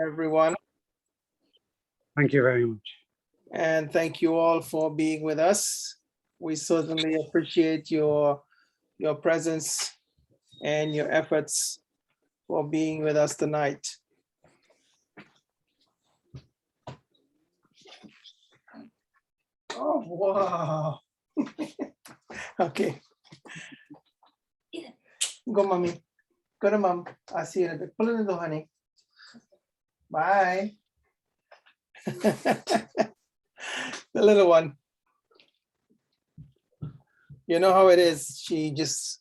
everyone. Thank you very much. And thank you all for being with us. We certainly appreciate your presence and your efforts for being with us tonight. Oh, wow. Okay. Go, mommy. Go to mom. I'll see you in a bit. Pull in the door, honey. Bye. The little one. You know how it is. She just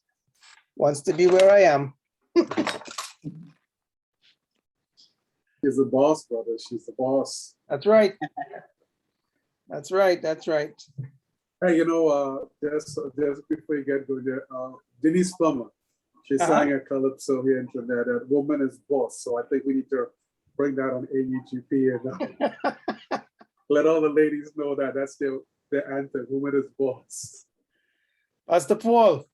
wants to be where I am. She's the boss, brother. She's the boss. That's right. That's right. That's right. Hey, you know, just before you get going there, Denise Plummer, she sang a calypso here in Trinidad, that woman is boss. So I think we need to bring that on AUGP and let all the ladies know that that's their anthem, woman is boss. Pastor Paul.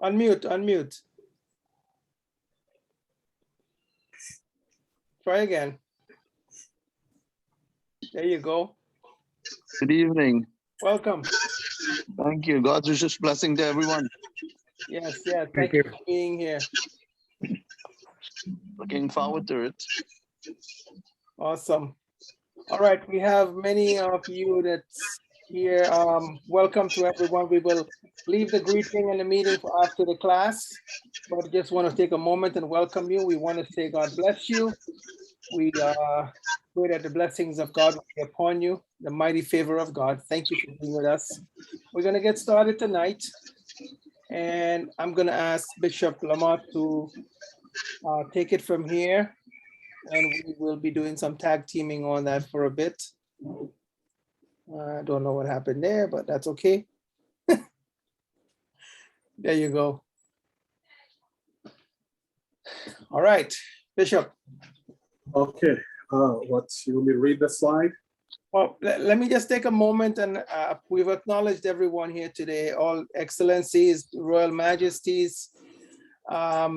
Unmute, unmute. Try again. There you go. Good evening. Welcome. Thank you. God's richest blessing to everyone. Yes, yes. Thank you for being here. Looking forward to it. Awesome. All right, we have many of you that's here. Welcome to everyone. We will leave the greeting and the meeting for after the class, but just want to take a moment and welcome you. We want to say God bless you. We pray that the blessings of God will be upon you, the mighty favor of God. Thank you for being with us. We're going to get started tonight, and I'm going to ask Bishop Lamont to take it from here, and we will be doing some tag teaming on that for a bit. I don't know what happened there, but that's okay. There you go. All right, Bishop. Okay, what, you want me to read the slide? Well, let me just take a moment, and we've acknowledged everyone here today, all excellencies, royal majesties. A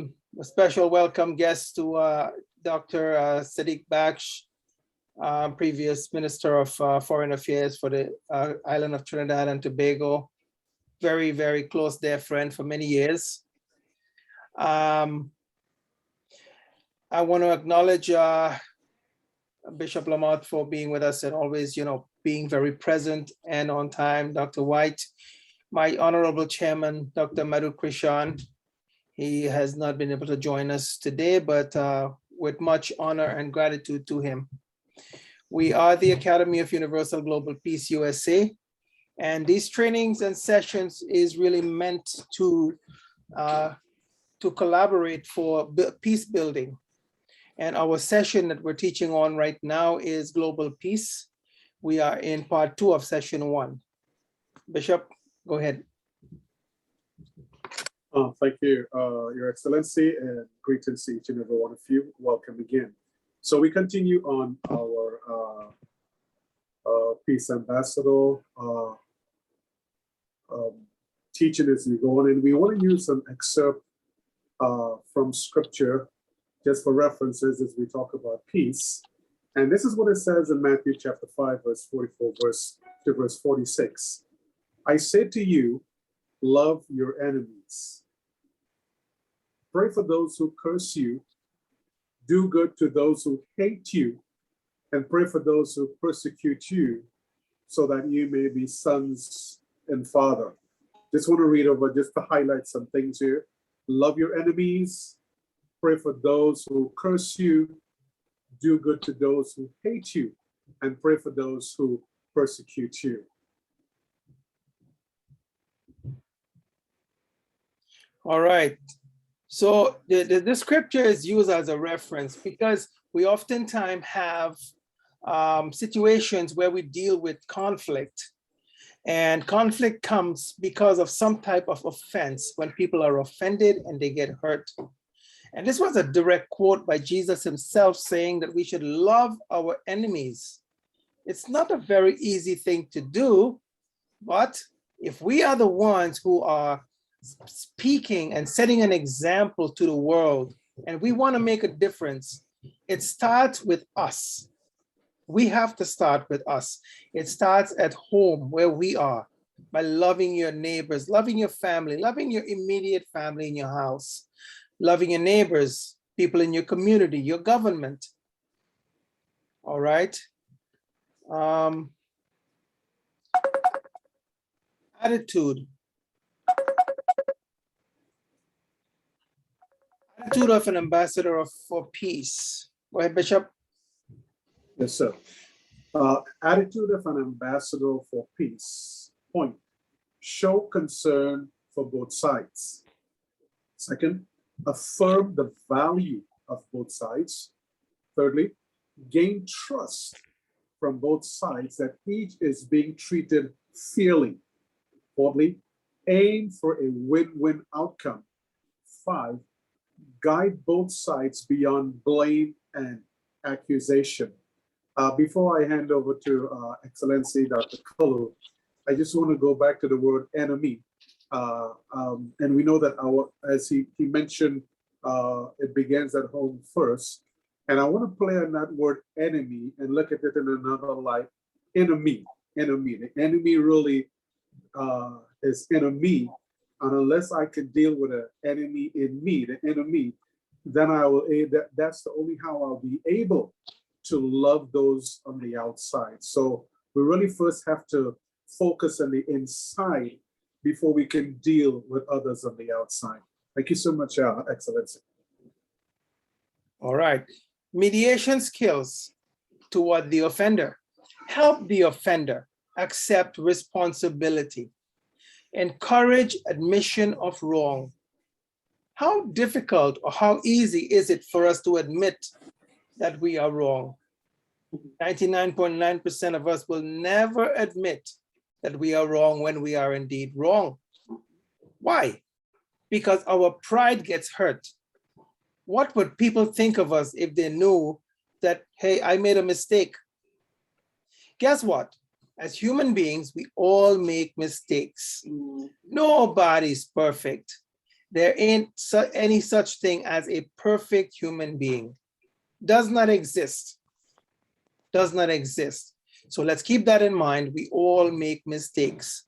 special welcome guest to Dr. Sadiq Baksh, previous Minister of Foreign Affairs for the island of Trinidad and Tobago. Very, very close dear friend for many years. I want to acknowledge Bishop Lamont for being with us and always, being very present and on time. Dr. White, my honorable chairman, Dr. Madhu Krishan. He has not been able to join us today, but with much honor and gratitude to him. We are the Academy of Universal Global Peace USA, and these trainings and sessions is really meant to collaborate for peace building. And our session that we're teaching on right now is Global Peace. We are in part 2 of session 1. Bishop, go ahead. Thank you, Your Excellency, and greetings to each and every one of you. Welcome again. So we continue on our Peace Ambassador teaching as we go on, and we want to use an excerpt from scripture just for references as we talk about peace. And this is what it says in Matthew chapter 5, verse 44 to verse 46. I say to you, love your enemies. Pray for those who curse you. Do good to those who hate you. And pray for those who persecute you, so that you may be sons and father. Just want to read over just to highlight some things here. Love your enemies. Pray for those who curse you, do good to those who hate you, and pray for those who persecute you. All right. So the scripture is used as a reference because we oftentimes have situations where we deal with conflict. And conflict comes because of some type of offense, when people are offended and they get hurt. And this was a direct quote by Jesus himself saying that we should love our enemies. It's not a very easy thing to do, but if we are the ones who are speaking and setting an example to the world, and we want to make a difference, It starts with us. We have to start with us. It starts at home where we are, by loving your neighbors, loving your family, loving your immediate family in your house, loving your neighbors, people in your community, your government. All right. Attitude. Attitude of an ambassador for peace. Go ahead, Bishop. Yes, sir. Attitude of an ambassador for peace. Point: show concern for both sides. Second, affirm the value of both sides. Thirdly, gain trust from both sides that each is being treated fairly. Fourthly, aim for a win-win outcome. 5, guide both sides beyond blame and accusation. Before I hand over to Excellency Dr. Kalloo, I just want to go back to the word enemy. And we know that as he mentioned, it begins at home first. And I want to play on that word enemy and look at it in another light. Enemy. The enemy really is enemy. And unless I can deal with an enemy in me, the enemy, then that's the only how I'll be able to love those on the outside. So we really first have to focus on the inside before we can deal with others on the outside. Thank you so much, Excellency. All right. Mediation skills toward the offender. Help the offender accept responsibility. Encourage admission of wrong. How difficult or how easy is it for us to admit that we are wrong? 99.9% of us will never admit that we are wrong when we are indeed wrong. Why? Because our pride gets hurt. What would people think of us if they knew that, hey, I made a mistake? Guess what? As human beings, we all make mistakes. Nobody's perfect. There ain't any such thing as a perfect human being. Does not exist. Does not exist. So let's keep that in mind. We all make mistakes.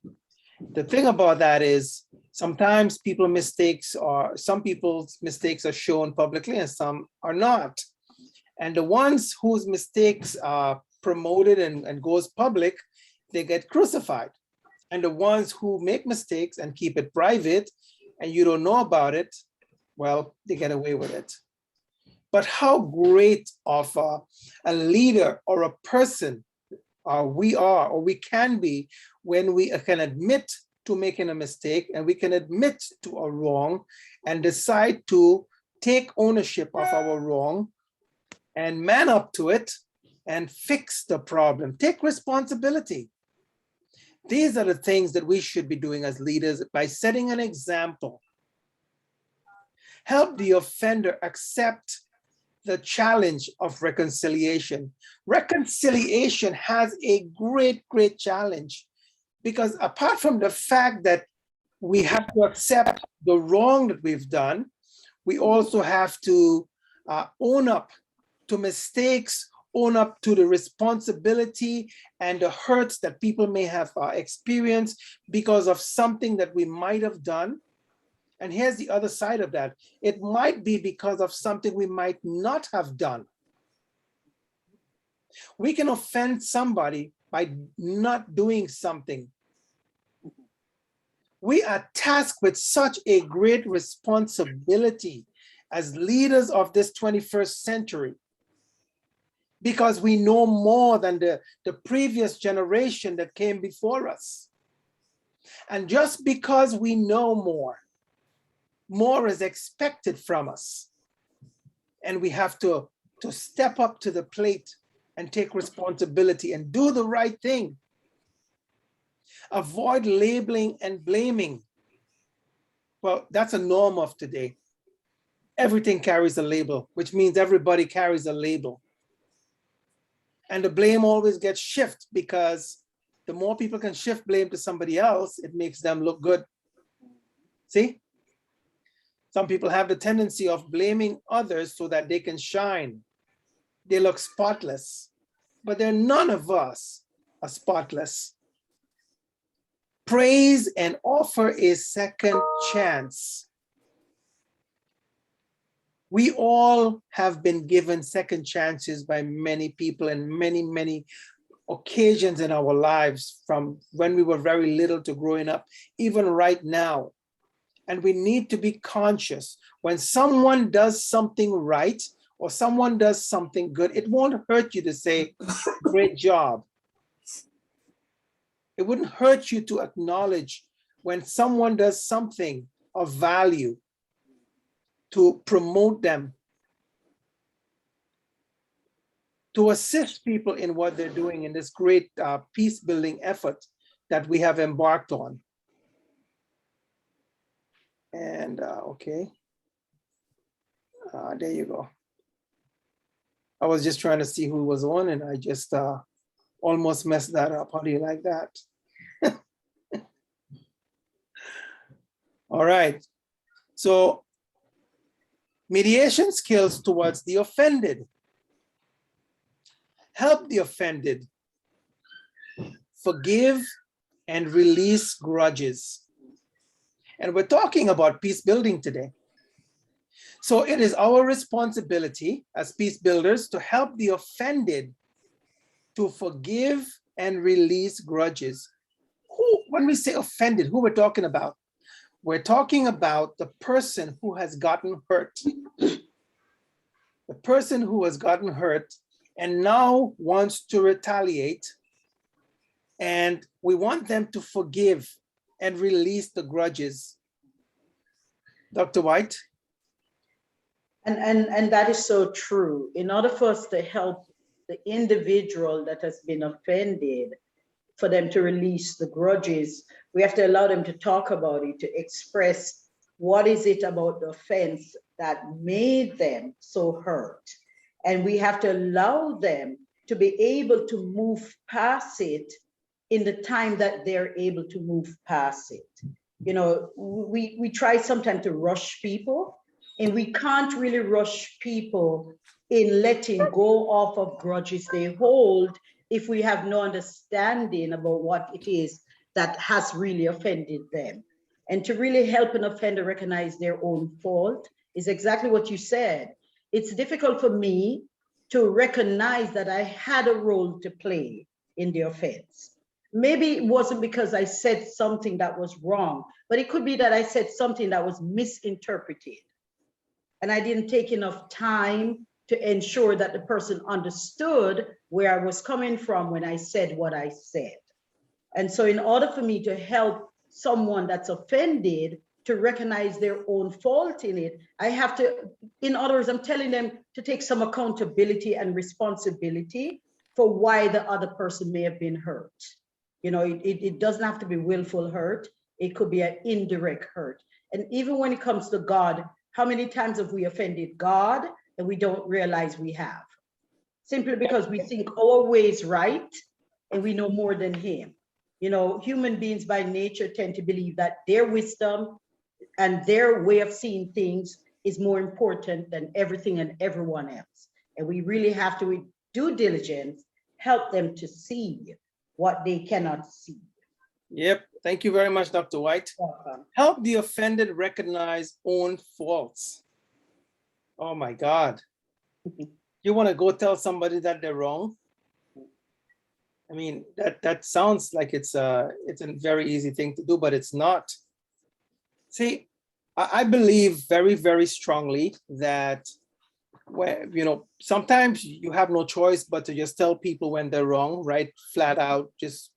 The thing about that is sometimes some people's mistakes are shown publicly and some are not. And the ones whose mistakes are promoted and goes public, they get crucified. And the ones who make mistakes and keep it private and you don't know about it, well, they get away with it. But how great of a leader or a person we are or we can be when we can admit to making a mistake and we can admit to a wrong and decide to take ownership of our wrong and man up to it and fix the problem, take responsibility. These are the things that we should be doing as leaders by setting an example. Help the offender accept the challenge of reconciliation. Reconciliation has a great, great challenge because apart from the fact that we have to accept the wrong that we've done, we also have to own up to mistakes, own up to the responsibility and the hurts that people may have experienced because of something that we might have done. And here's the other side of that. It might be because of something we might not have done. We can offend somebody by not doing something. We are tasked with such a great responsibility as leaders of this 21st century because we know more than the previous generation that came before us. And just because we know more is expected from us. And we have to step up to the plate and take responsibility and do the right thing. Avoid labeling and blaming. Well, that's a norm of today. Everything carries a label, which means everybody carries a label. And the blame always gets shifted because the more people can shift blame to somebody else, it makes them look good. See? Some people have the tendency of blaming others so that they can shine. they look spotless, but none of us are spotless. Praise and offer a second chance. We all have been given second chances by many people in many, many occasions in our lives, from when we were very little to growing up, even right now. And we need to be conscious when someone does something right or someone does something good. It won't hurt you to say, great job. It wouldn't hurt you to acknowledge when someone does something of value, to promote them, to assist people in what they're doing in this great peace building effort that we have embarked on. And okay, there you go. I was just trying to see who was on and I just almost messed that up. How do you like that? All right, so mediation skills towards the offended. Help the offended. Forgive and release grudges. And we're talking about peace building today. So it is our responsibility as peace builders to help the offended to forgive and release grudges. When we say offended, who we're talking about? We're talking about the person who has gotten hurt. The person who has gotten hurt and now wants to retaliate. And we want them to forgive and release the grudges. Dr. White? And that is so true. In order for us to help the individual that has been offended, for them to release the grudges, we have to allow them to talk about it, to express what is it about the offense that made them so hurt. And we have to allow them to be able to move past it in the time that they're able to move past it. You know, we try sometimes to rush people, and we can't really rush people in letting go off of grudges they hold if we have no understanding about what it is that has really offended them. And to really help an offender recognize their own fault is exactly what you said. It's difficult for me to recognize that I had a role to play in the offense. Maybe it wasn't because I said something that was wrong, but it could be that I said something that was misinterpreted. And I didn't take enough time to ensure that the person understood where I was coming from when I said what I said. And so in order for me to help someone that's offended to recognize their own fault in it, I have to, in other words, I'm telling them to take some accountability and responsibility for why the other person may have been hurt. You know, it doesn't have to be willful hurt. It could be an indirect hurt. And even when it comes to God, how many times have we offended God and we don't realize we have? Simply because we think our way is right and we know more than him. You know, human beings by nature tend to believe that their wisdom and their way of seeing things is more important than everything and everyone else. And we really have to, with due diligence, help them to see what they cannot see. Yep. Thank you very much, Dr. White. Welcome. Help the offended recognize own faults. Oh my God. You want to go tell somebody that they're wrong? I mean, that sounds like it's a very easy thing to do, but it's not. See, I believe very, very strongly that sometimes you have no choice but to just tell people when they're wrong, right? Flat out, just,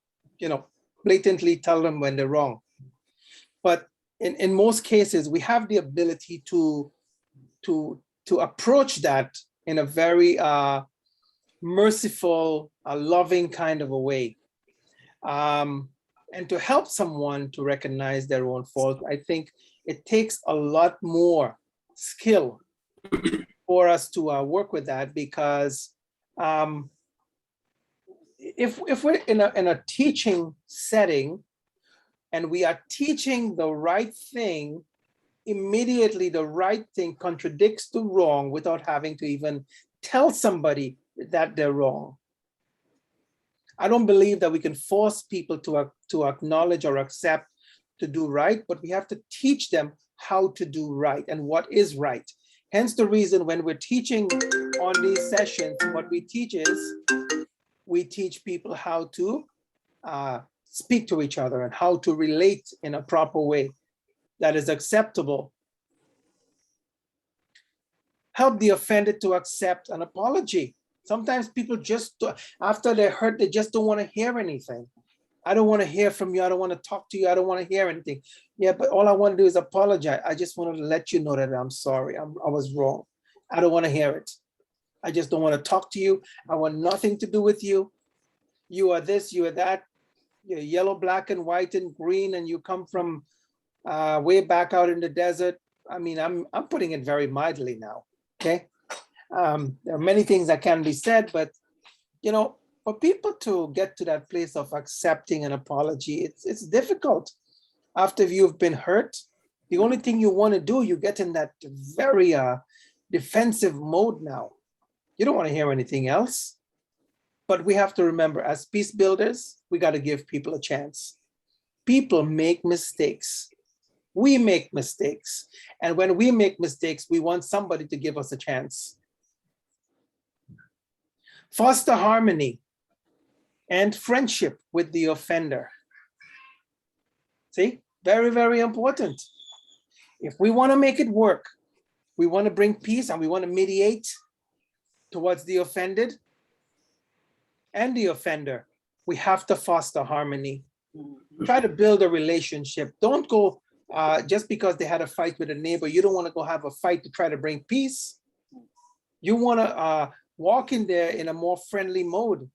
blatantly tell them when they're wrong. But in most cases, we have the ability to approach that in a very merciful, loving kind of a way. And to help someone to recognize their own fault, I think it takes a lot more skill for us to work with that, because if we're in a teaching setting and we are teaching the right thing, immediately the right thing contradicts the wrong without having to even tell somebody that they're wrong. I don't believe that we can force people to acknowledge or accept to do right, but we have to teach them how to do right and what is right. Hence the reason when we're teaching on these sessions, what we teach is, we teach people how to speak to each other and how to relate in a proper way that is acceptable. Help the offended to accept an apology. Sometimes people just, after they're hurt, they just don't want to hear anything. I don't want to hear from you. I don't want to talk to you. I don't want to hear anything. Yeah, but all I want to do is apologize. I just wanted to let you know that I'm sorry. I was wrong. I don't want to hear it. I just don't want to talk to you. I want nothing to do with you. You are this, you are that. You're yellow, black, and white, and green, and you come from way back out in the desert. I mean, I'm putting it very mildly now, okay? There are many things that can be said, but you know, for people to get to that place of accepting an apology, it's difficult. After you've been hurt, the only thing you want to do, you get in that very defensive mode now. You don't want to hear anything else. But we have to remember, as peace builders, we got to give people a chance. People make mistakes. We make mistakes. And when we make mistakes, we want somebody to give us a chance. Foster harmony and friendship with the offender. See, very, very important. If we want to make it work, we want to bring peace and we want to mediate towards the offended and the offender, we have to foster harmony. Try to build a relationship. Don't go just because they had a fight with a neighbor, you don't want to go have a fight to try to bring peace. You want to walk in there in a more friendly mode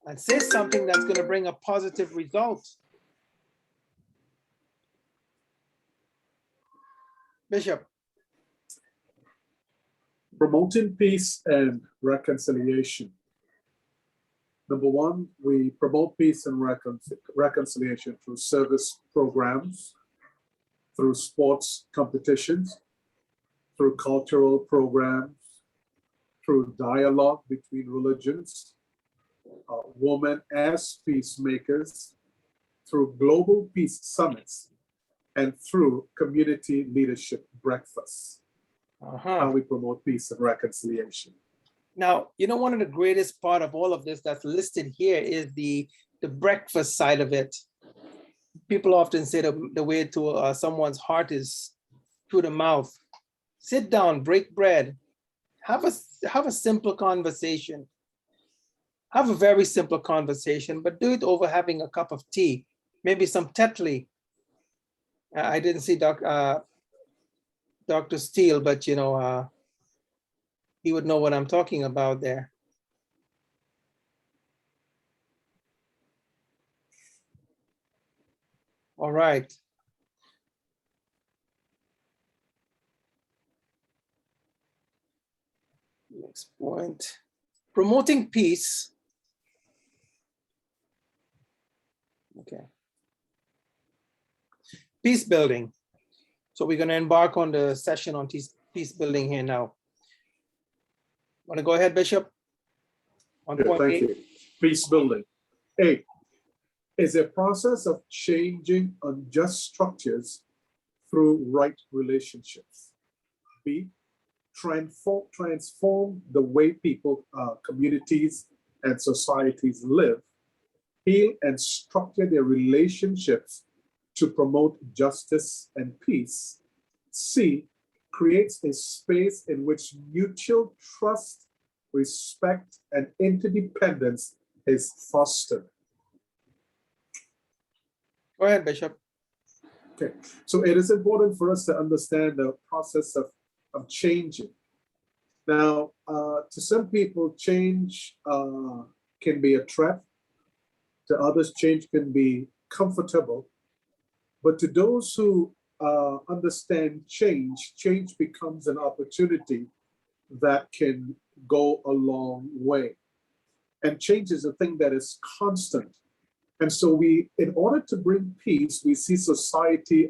and say something that's going to bring a positive result. Bishop. Promoting peace and reconciliation. Number one, we promote peace and reconciliation through service programs, through sports competitions, through cultural programs, through dialogue between religions, women as peacemakers, through global peace summits, and through community leadership breakfasts. How we promote peace and reconciliation. Now, you know, one of the greatest part of all of this that's listed here is the breakfast side of it. People often say the way to someone's heart is through the mouth. Sit down, break bread, have a simple conversation. Have a very simple conversation, but do it over having a cup of tea, maybe some tetli. I didn't see Dr. Steele, but you know, he would know what I'm talking about there. All right. Next point. Promoting peace. Okay. Peace building. So we're going to embark on the session on peace building here now. Want to go ahead, Bishop? Thank you. Peace building. A is a process of changing unjust structures through right relationships. B, transform the way people, communities, and societies live, heal and structure their relationships to promote justice and peace. C, creates a space in which mutual trust, respect, and interdependence is fostered. Go ahead, Bishop. Okay, so it is important for us to understand the process of changing. Now, to some people, change can be a threat. To others, change can be comfortable. But to those who understand change, change becomes an opportunity that can go a long way. And change is a thing that is constant. And so we, in order to bring peace, we see society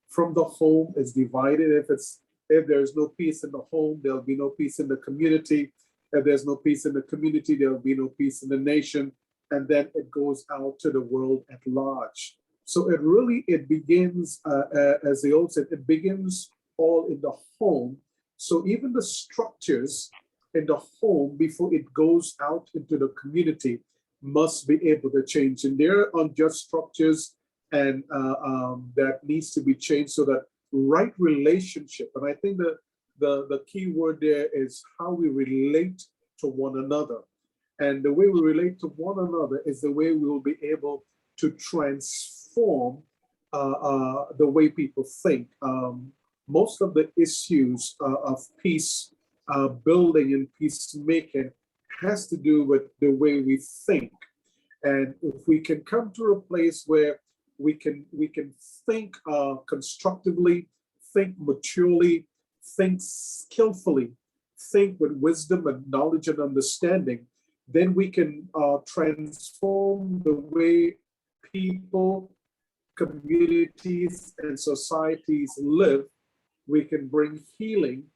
from the home is divided. If it's If there is no peace in the home, there'll be no peace in the community. If there's no peace in the community, there'll be no peace in the nation. And then it goes out to the world at large. So it begins, as they all said, it begins all in the home. So even the structures in the home before it goes out into the community must be able to change. And there are unjust structures and that needs to be changed so that right relationship. And I think that the key word there is how we relate to one another. And the way we relate to one another is the way we will be able to transform the way people think. Most of the issues of peace building and peacemaking has to do with the way we think. And if we can come to a place where we can think constructively, think maturely, think skillfully, think with wisdom and knowledge and understanding, then we can transform the way people, communities, and societies live. We can bring healing,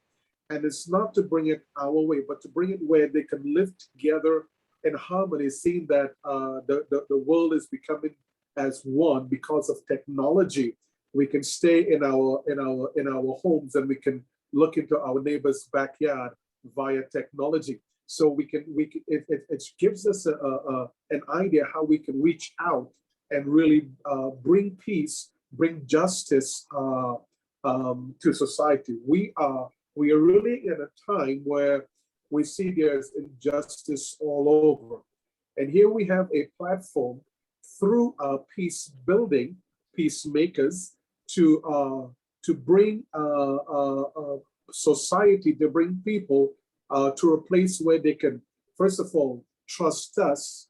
and it's not to bring it our way, but to bring it where they can live together in harmony, seeing that the world is becoming as one because of technology. We can stay in our homes, and we can look into our neighbor's backyard via technology. So it gives us an idea how we can reach out and really bring peace, bring justice to society. We are really in a time where we see there's injustice all over. And here we have a platform through peace building, peacemakers, to bring society, to bring people to a place where they can, first of all, trust us,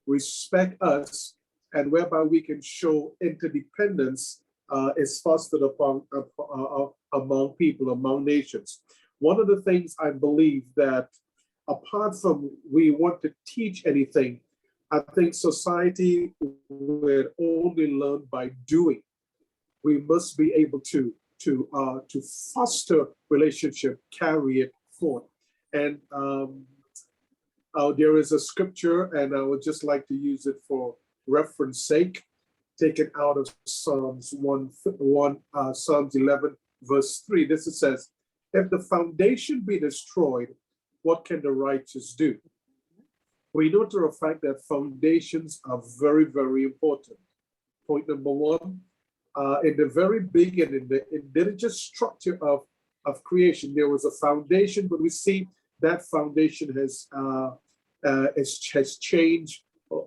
respect us, and whereby we can show interdependence is fostered among people, among nations. One of the things I believe that apart from we want to teach anything, I think society will only learn by doing. We must be able to foster relationship, carry it forth. And there is a scripture, and I would just like to use it for reference sake, taken out of Psalms 11, verse 3. This it says, "If the foundation be destroyed, what can the righteous do?" We know to a fact that foundations are very, very important. Point number one, in the very beginning, the indigenous structure of creation, there was a foundation, but we see that foundation has changed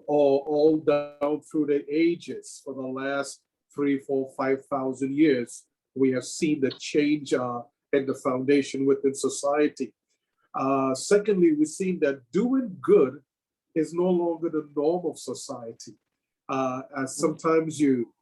all down through the ages. For the last 3, 4, 5,000 years, we have seen the change in the foundation within society. Secondly, we've seen that doing good is no longer the norm of society. As sometimes you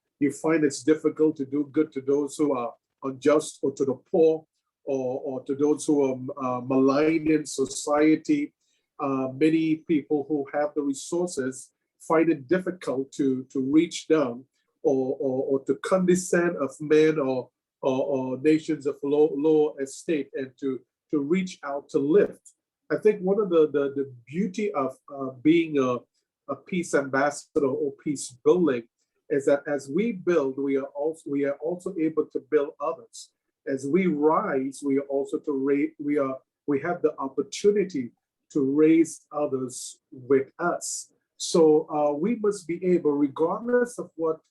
find it's difficult to do good to those who are unjust, or to the poor, or to those who are maligning society. Many people who have the resources find it difficult to reach down or to condescend of men or nations of low estate, and to reach out to lift. I think one of the beauty of being a peace ambassador or peace building is that as we build, we are also able to build others. As we rise, we are also we have the opportunity to raise others with us. So we must be able, regardless of what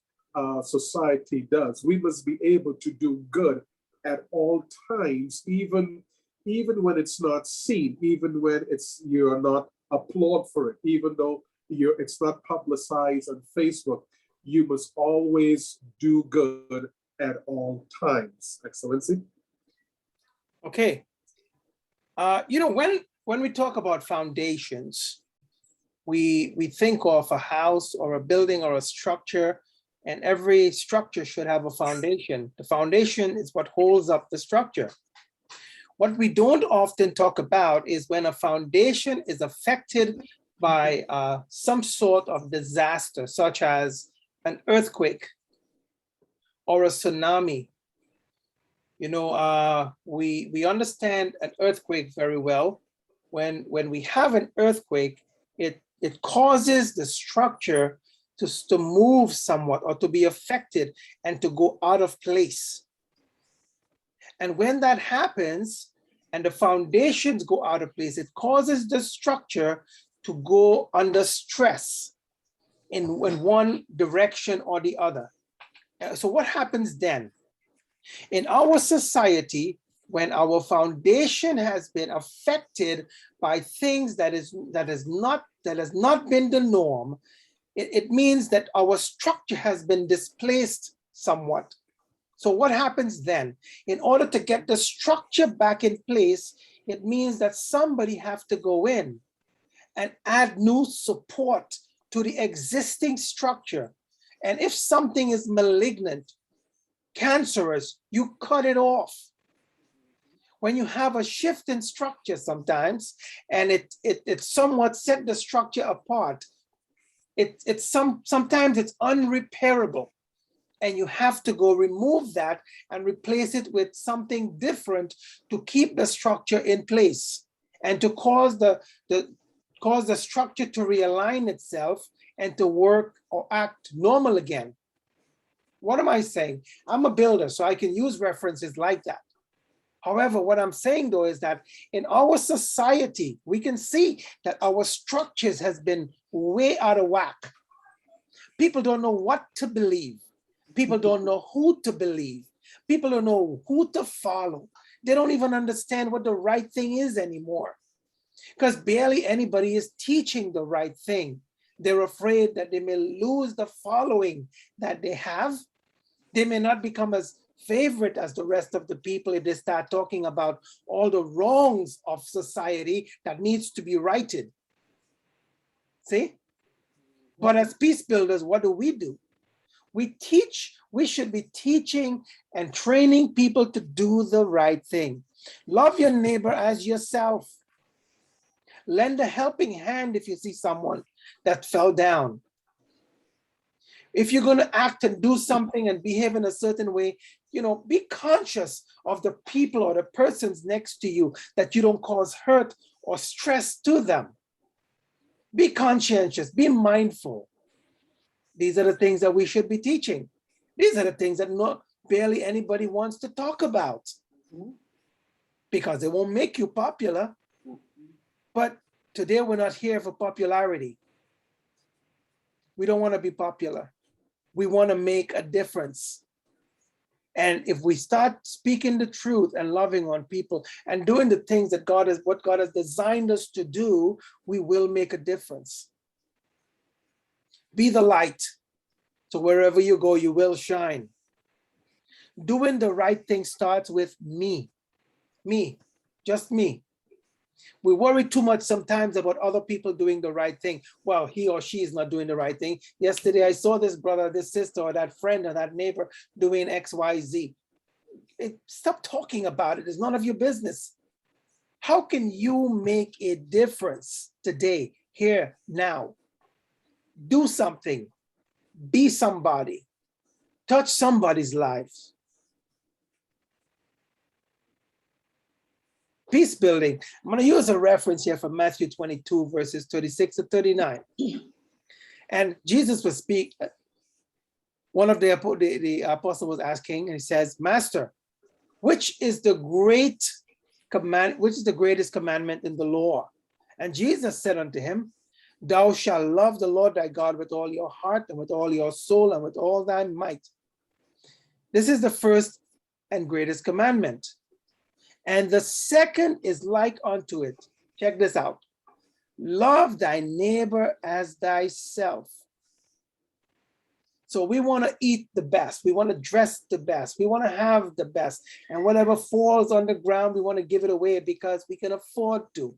society does, we must be able to do good at all times, even when it's not seen, even when you're not applauded for it, even though it's not publicized on Facebook. You must always do good at all times. Excellency. Okay. When we talk about foundations, we think of a house or a building or a structure, and every structure should have a foundation. The foundation is what holds up the structure. What we don't often talk about is when a foundation is affected by some sort of disaster, such as an earthquake or a tsunami. You know, we understand an earthquake very well. When we have an earthquake, it causes the structure to move somewhat or to be affected and to go out of place. And when that happens and the foundations go out of place, it causes the structure to go under stress in one direction or the other. So what happens then? In our society, when our foundation has been affected by things that has not been the norm, it means that our structure has been displaced somewhat. So what happens then? In order to get the structure back in place, it means that somebody have to go in and add new support to the existing structure. And if something is malignant, cancerous, you cut it off. When you have a shift in structure sometimes, and it somewhat set the structure apart, sometimes it's unrepairable. And you have to go remove that and replace it with something different to keep the structure in place and to cause the structure to realign itself and to work or act normal again. What am I saying? I'm a builder, so I can use references like that. However, what I'm saying though is that in our society, we can see that our structures has been way out of whack. People don't know what to believe. People don't know who to believe. People don't know who to follow. They don't even understand what the right thing is anymore, because barely anybody is teaching the right thing. They're afraid that they may lose the following that they have. They may not become as favorite as the rest of the people if they start talking about all the wrongs of society that needs to be righted. See? But as peace builders, what do? We teach, we should be teaching and training people to do the right thing. Love your neighbor as yourself. Lend a helping hand if you see someone that fell down. If you're going to act and do something and behave in a certain way, you know, be conscious of the people or the persons next to you, that you don't cause hurt or stress to them. Be conscientious, be mindful. These are the things that we should be teaching. These are the things that barely anybody wants to talk about, because they won't make you popular. But today we're not here for popularity. We don't want to be popular. We want to make a difference. And if we start speaking the truth and loving on people and doing the things that God has designed us to do, we will make a difference. Be the light. So wherever you go, you will shine. Doing the right thing starts with me, just me. We worry too much sometimes about other people doing the right thing. Well, he or she is not doing the right thing. Yesterday, I saw this brother, this sister, or that friend, or that neighbor doing X, Y, Z. Stop talking about it. It's none of your business. How can you make a difference today, here, now? Do something. Be somebody. Touch somebody's life. Peace building. I'm going to use a reference here from Matthew 22, verses 36 to 39. And Jesus was speaking. One of the apostle was asking, and he says, Master, which is the greatest commandment in the law? And Jesus said unto him, Thou shalt love the Lord thy God with all your heart and with all your soul and with all thy might. This is the first and greatest commandment. And the second is like unto it. Check this out. Love thy neighbor as thyself. So we want to eat the best. We want to dress the best. We want to have the best. And whatever falls on the ground, we want to give it away because we can afford to.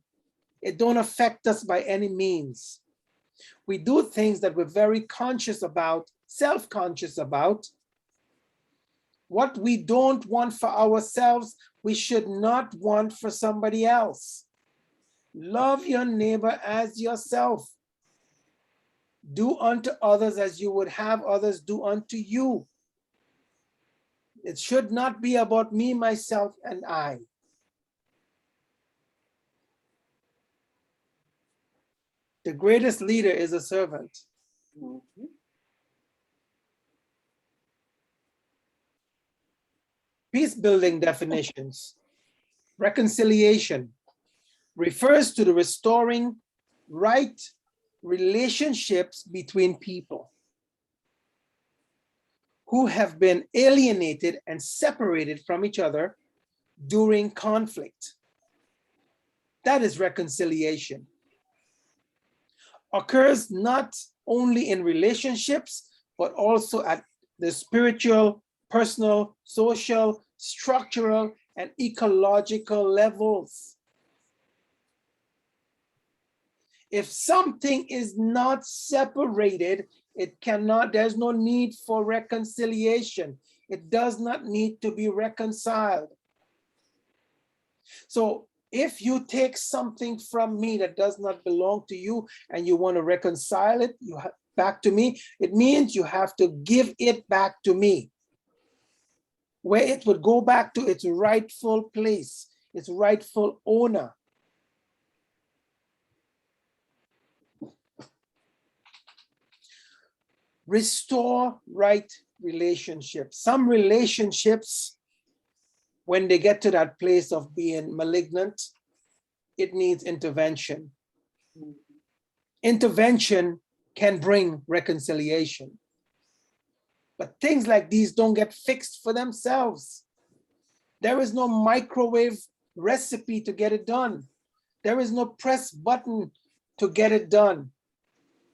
It don't affect us by any means. We do things that we're very conscious about, self-conscious about. What we don't want for ourselves, we should not want for somebody else. Love your neighbor as yourself. Do unto others as you would have others do unto you. It should not be about me, myself, and I. The greatest leader is a servant. Peace building definitions. Reconciliation refers to the restoring right relationships between people who have been alienated and separated from each other during conflict. That is reconciliation. Occurs not only in relationships, but also at the spiritual, personal, social, structural, and ecological levels. If something is not separated, it cannot, there's no need for reconciliation. It does not need to be reconciled. So if you take something from me that does not belong to you and you want to reconcile it back to me, it means you have to give it back to me, where it would go back to its rightful place, its rightful owner. Restore right relationships. Some relationships, when they get to that place of being malignant, it needs intervention. Intervention can bring reconciliation. But things like these don't get fixed for themselves. There is no microwave recipe to get it done. There is no press button to get it done.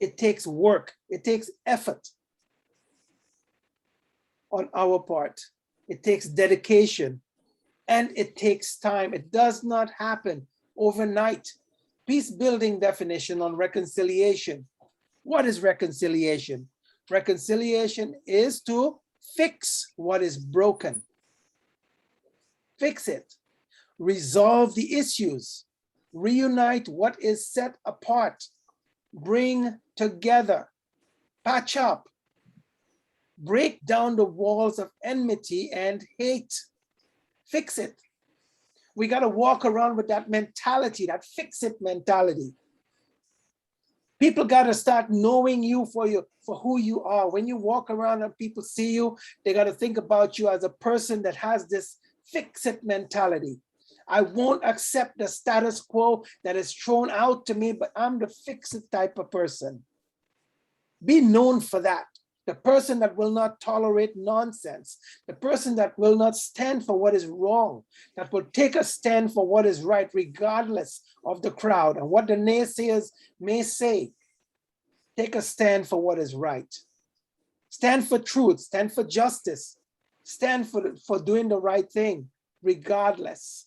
It takes work, it takes effort on our part. It takes dedication and it takes time. It does not happen overnight. Peace building definition on reconciliation. What is reconciliation? Reconciliation is to fix what is broken. Fix it. Resolve the issues. Reunite what is set apart. Bring together. Patch up. Break down the walls of enmity and hate. Fix it. We got to walk around with that mentality, that fix it mentality. People got to start knowing you for who you are. When you walk around and people see you, they got to think about you as a person that has this fix it mentality. I won't accept the status quo that is thrown out to me, but I'm the fix it type of person. Be known for that. The person that will not tolerate nonsense, the person that will not stand for what is wrong, that will take a stand for what is right, regardless of the crowd and what the naysayers may say. Take a stand for what is right. Stand for truth, stand for justice, stand for doing the right thing, regardless.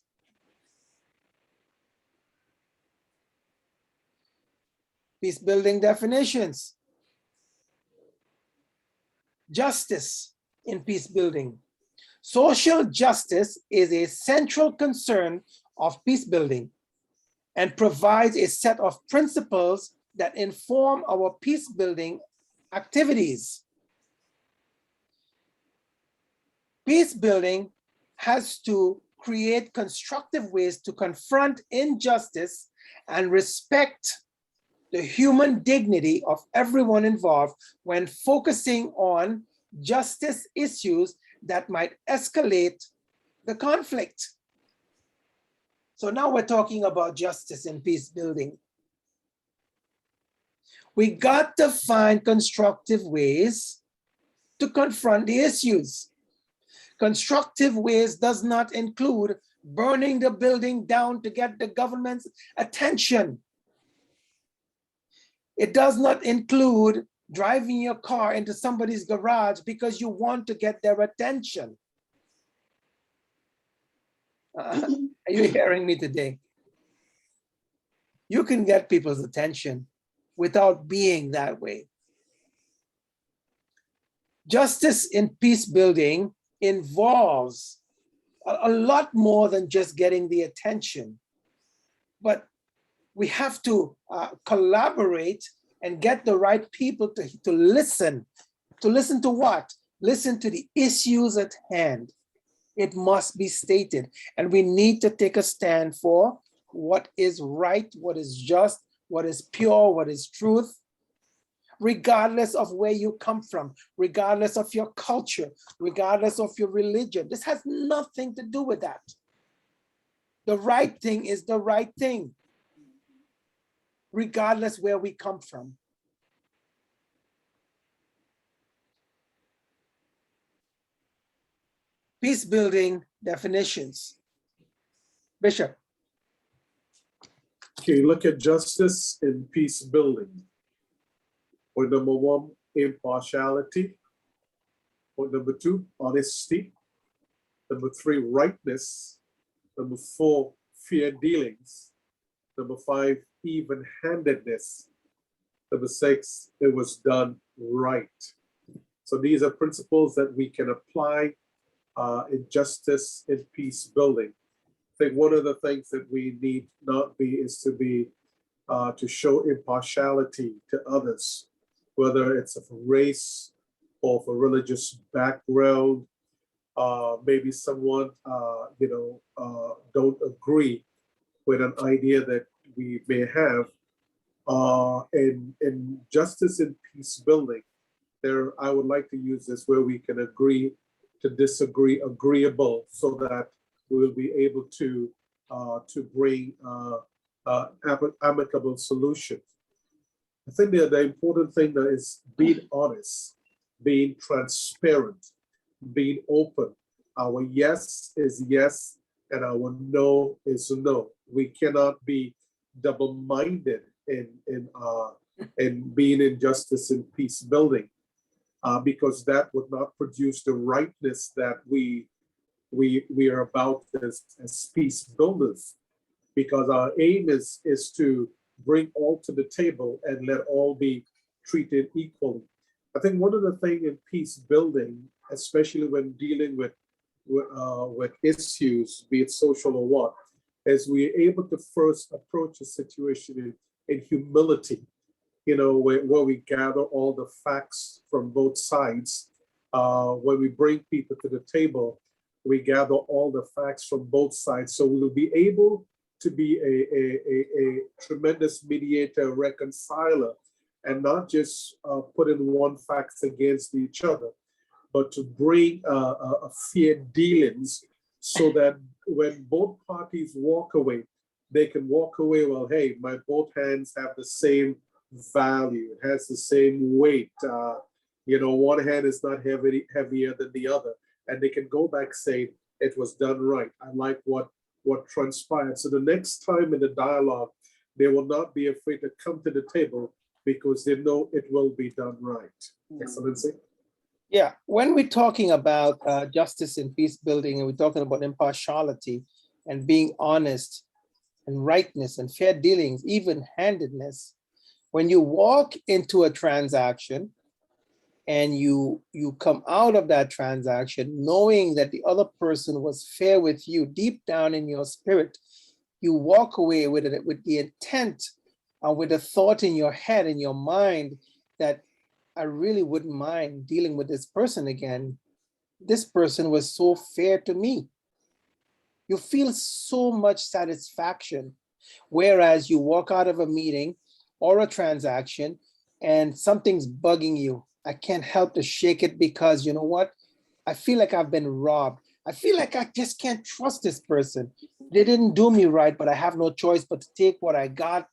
Peace building definitions. Justice in peace building. Social justice is a central concern of peace building and provides a set of principles that inform our peace building activities. Peace building has to create constructive ways to confront injustice and respect the human dignity of everyone involved when focusing on justice issues that might escalate the conflict. So now we're talking about justice in peace building. We got to find constructive ways to confront the issues. Constructive ways does not include burning the building down to get the government's attention. It does not include driving your car into somebody's garage because you want to get their attention. Are you hearing me today? You can get people's attention without being that way. Justice in peace building involves a lot more than just getting the attention, but we have to collaborate and get the right people to listen. To listen to what? Listen to the issues at hand. It must be stated. And we need to take a stand for what is right, what is just, what is pure, what is truth, regardless of where you come from, regardless of your culture, regardless of your religion. This has nothing to do with that. The right thing is the right thing, regardless where we come from. Peace building definitions. Bishop. Okay, look at justice and peace building. Point number one, impartiality. Point number two, honesty. Number three, rightness. Number four, fair dealings. Number five, even-handedness. Number six, it was done right. So these are principles that we can apply in justice and peace building. I think one of the things that we need not be is to show impartiality to others, whether it's of race or for religious background. Maybe someone don't agree with an idea that we may have. In justice and peace building, I would like to use this where we can agree to disagree, agreeable, so that we will be able to bring amicable solutions. I think the important thing that is being honest, being transparent, being open. Our yes is yes and our no is no. We cannot be double-minded in being in justice and peace building, because that would not produce the rightness that we are about as peace builders, because our aim is to bring all to the table and let all be treated equally. I think one of the things in peace building, especially when dealing with issues, be it social or what, is we're able to first approach a situation in humility, where we gather all the facts from both sides. When we bring people to the table, we gather all the facts from both sides. So we will be able to be a tremendous mediator, reconciler, and not just putting one facts against each other, but to bring a fair dealings, so that when both parties walk away, they can walk away, well, hey, my both hands have the same value, it has the same weight. One hand is not heavier than the other, and they can go back saying it was done right. I like what transpired. So the next time in the dialogue, they will not be afraid to come to the table because they know it will be done right. Excellency? Yeah, when we're talking about justice and peace building, and we're talking about impartiality and being honest and rightness and fair dealings, even-handedness, when you walk into a transaction and you come out of that transaction knowing that the other person was fair with you, deep down in your spirit, you walk away with it with the intent and with a thought in your head, in your mind, that I really wouldn't mind dealing with this person again. This person was so fair to me. You feel so much satisfaction, whereas you walk out of a meeting or a transaction and something's bugging you. I can't help to shake it because you know what? I feel like I've been robbed. I feel like I just can't trust this person. They didn't do me right, but I have no choice but to take what I got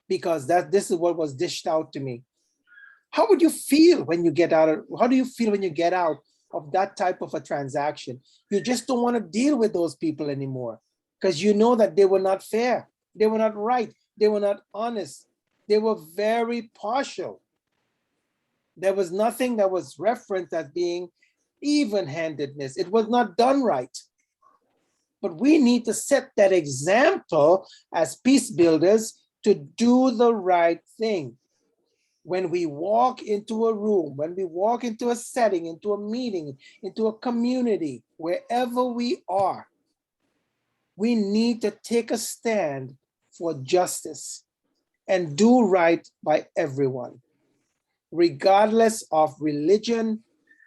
because this is what was dished out to me. How would you feel when you get out of, how do you feel when you get out of that type of a transaction? You just don't want to deal with those people anymore because you know that they were not fair. They were not right. They were not honest. They were very partial. There was nothing that was referenced as being even-handedness. It was not done right. But we need to set that example as peace builders to do the right thing. When we walk into a room, when we walk into a setting, into a meeting, into a community, wherever we are, we need to take a stand for justice and do right by everyone, regardless of religion,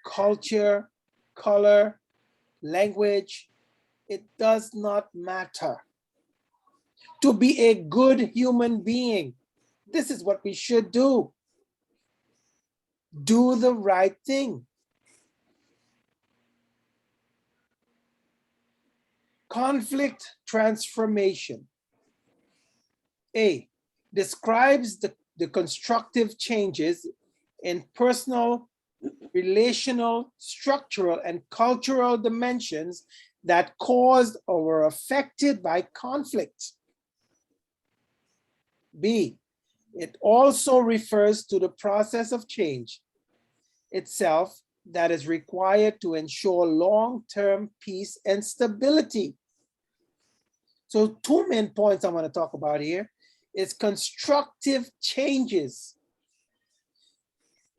culture, color, language, it does not matter. To be a good human being, this is what we should do. Do the right thing. Conflict transformation. A, describes the constructive changes in personal, relational, structural, and cultural dimensions that caused or were affected by conflict. B, it also refers to the process of change itself that is required to ensure long-term peace and stability. So two main points I want to talk about here is constructive changes.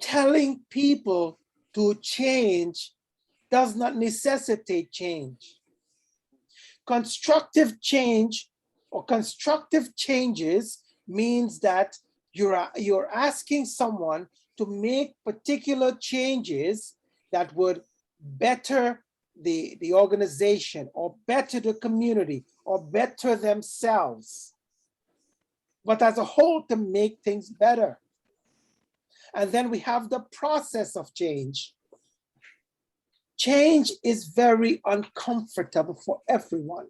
Telling people to change does not necessitate change. Constructive change or constructive changes means that you're asking someone to make particular changes that would better the organization or better the community or better themselves, but as a whole to make things better. And then we have the process of change. Change is very uncomfortable for everyone.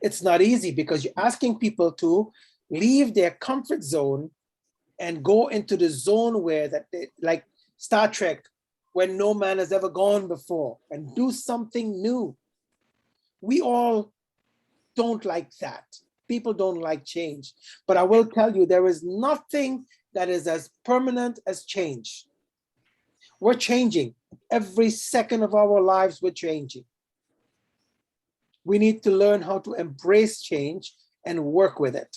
It's not easy because you're asking people to leave their comfort zone and go into the zone where like Star Trek, where no man has ever gone before, and do something new. We all don't like that. People don't like change. But I will tell you, there is nothing that is as permanent as change. We're changing. Every second of our lives, we're changing. We need to learn how to embrace change and work with it.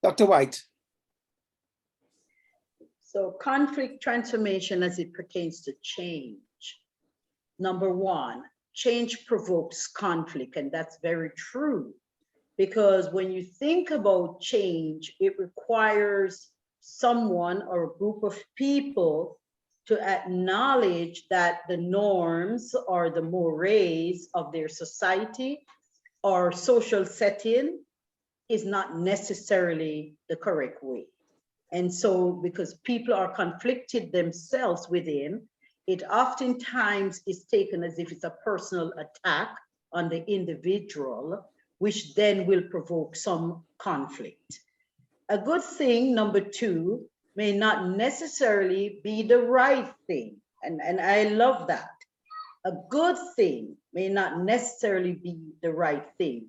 Dr. White. So conflict transformation as it pertains to change. Number one, change provokes conflict, and that's very true. Because when you think about change, it requires someone or a group of people to acknowledge that the norms or the mores of their society or social setting is not necessarily the correct way. And so because people are conflicted themselves within, it oftentimes is taken as if it's a personal attack on the individual, which then will provoke some conflict. A good thing, number two, may not necessarily be the right thing. And I love that. A good thing may not necessarily be the right thing.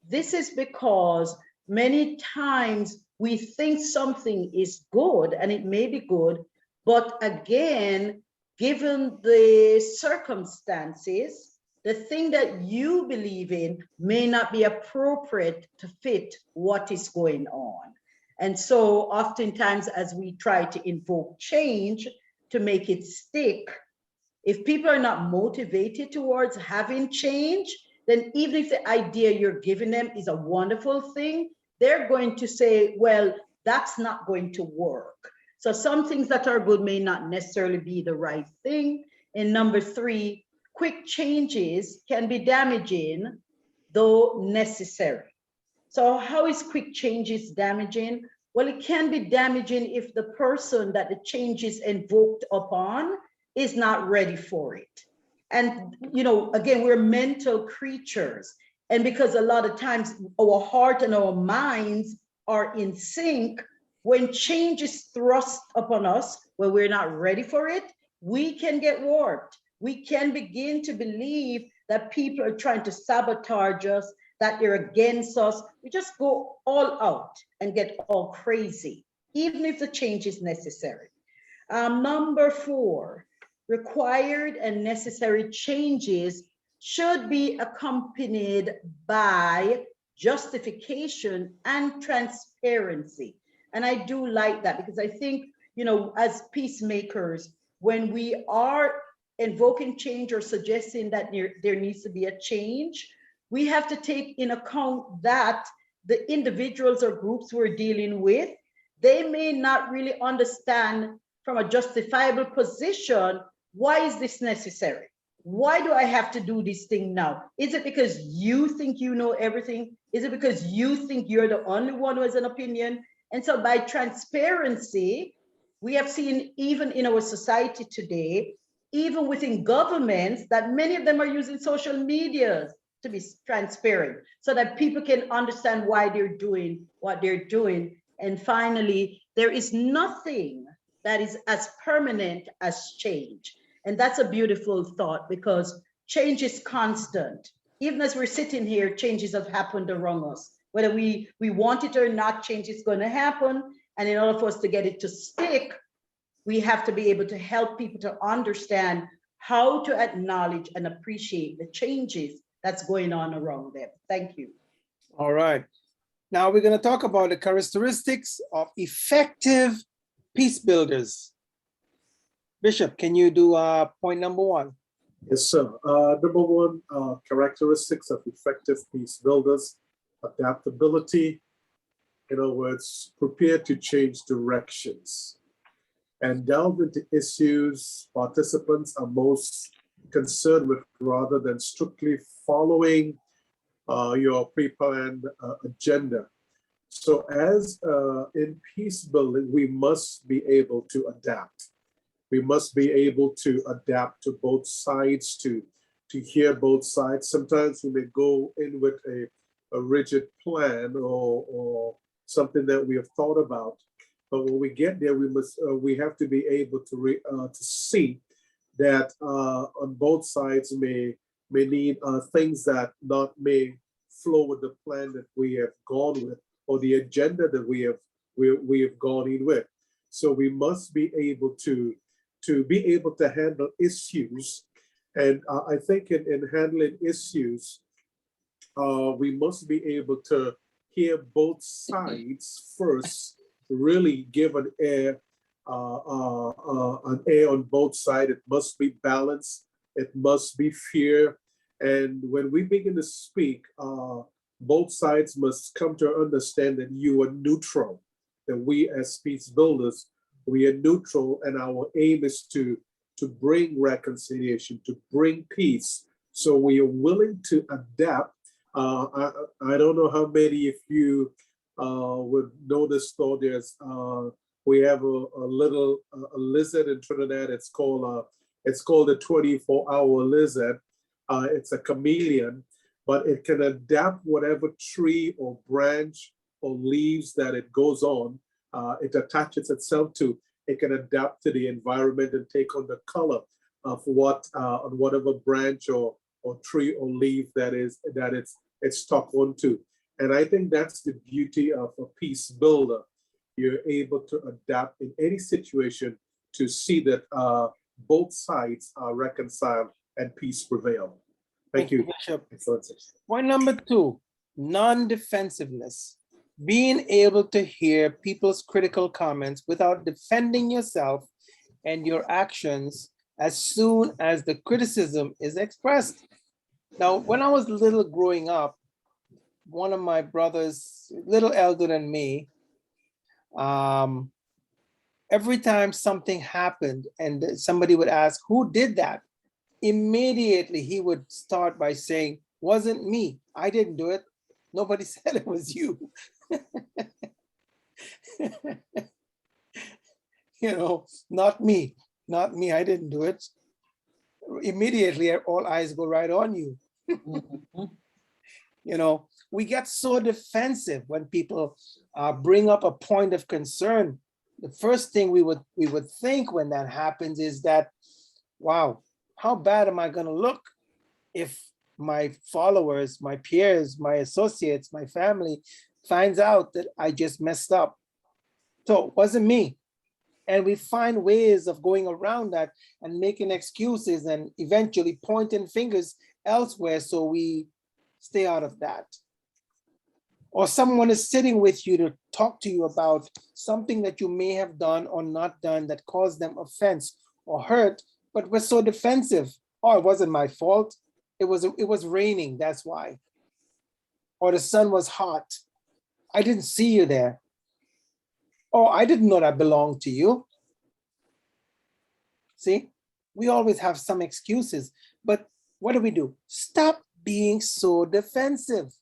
This is because many times we think something is good, and it may be good, but again, given the circumstances, the thing that you believe in may not be appropriate to fit what is going on. And so oftentimes as we try to invoke change to make it stick, if people are not motivated towards having change, then even if the idea you're giving them is a wonderful thing, they're going to say, well, that's not going to work. So some things that are good may not necessarily be the right thing. And number three, quick changes can be damaging, though necessary. So how is quick changes damaging? Well, it can be damaging if the person that the change is invoked upon is not ready for it. And, you know, again, we're mental creatures. And because a lot of times our heart and our minds are in sync, when change is thrust upon us, when we're not ready for it, we can get warped. We can begin to believe that people are trying to sabotage us, that they're against us. We just go all out and get all crazy, even if the change is necessary. Number four, required and necessary changes should be accompanied by justification and transparency. And I do like that because I think, you know, as peacemakers, when we are invoking change or suggesting that there needs to be a change, we have to take in account that the individuals or groups we're dealing with, they may not really understand from a justifiable position, why is this necessary? Why do I have to do this thing now? Is it because you think you know everything? Is it because you think you're the only one who has an opinion? And so by transparency, we have seen even in our society today, even within governments, that many of them are using social media to be transparent so that people can understand why they're doing what they're doing. And finally, there is nothing that is as permanent as change. And that's a beautiful thought, because change is constant. Even as we're sitting here, changes have happened around us. Whether we want it or not, change is going to happen. And in order for us to get it to stick, we have to be able to help people to understand how to acknowledge and appreciate the changes that's going on around them. Thank you. All right. Now we're going to talk about the characteristics of effective peace builders. Bishop, can you do point number 1? Yes, sir. Number 1, characteristics of effective peace builders: adaptability. In other words, prepared to change directions and delve into issues participants are most concerned with, rather than strictly following your pre-planned agenda. So as in peace building, we must be able to adapt. We must be able to adapt to both sides, to hear both sides. Sometimes we may go in with a rigid plan or something that we have thought about, but when we get there, we have to be able to see that on both sides may need things that not may flow with the plan that we have gone with, or the agenda that we have gone in with. So we must be able to handle issues. And I think in handling issues, we must be able to hear both sides first, really give an air on both sides. It must be balanced. It must be fair. And when we begin to speak, both sides must come to understand that you are neutral, that we as peace builders, we are neutral, and our aim is to bring reconciliation, to bring peace. So we are willing to adapt. I don't know how many of you would know this story. There's we have a little lizard in Trinidad. It's called the 24-hour lizard. It's a chameleon, but it can adapt whatever tree or branch or leaves that it goes on. It attaches itself to. It can adapt to the environment and take on the color of on whatever branch or tree or leaf that it's stuck onto. And I think that's the beauty of a peace builder. You're able to adapt in any situation to see that both sides are reconciled and peace prevail. Thank you, Bishop. Excellency. Point number 2, non-defensiveness. Being able to hear people's critical comments without defending yourself and your actions as soon as the criticism is expressed. Now, when I was little growing up, one of my brothers, little elder than me, every time something happened and somebody would ask, who did that? Immediately he would start by saying, wasn't me, I didn't do it. Nobody said it was you. You know, not me, I didn't do it. Immediately all eyes go right on you. You know, we get so defensive when people bring up a point of concern. The first thing we would think when that happens is that, wow, how bad am I going to look if my followers, my peers, my associates, my family finds out that I just messed up? So it wasn't me. And we find ways of going around that and making excuses and eventually pointing fingers elsewhere so we stay out of that. Or someone is sitting with you to talk to you about something that you may have done or not done that caused them offense or hurt, but we're so defensive. Oh, it wasn't my fault. It was raining, that's why. Or the sun was hot. I didn't see you there. Oh, I didn't know that belonged to you. See, we always have some excuses, but what do? Stop being so defensive.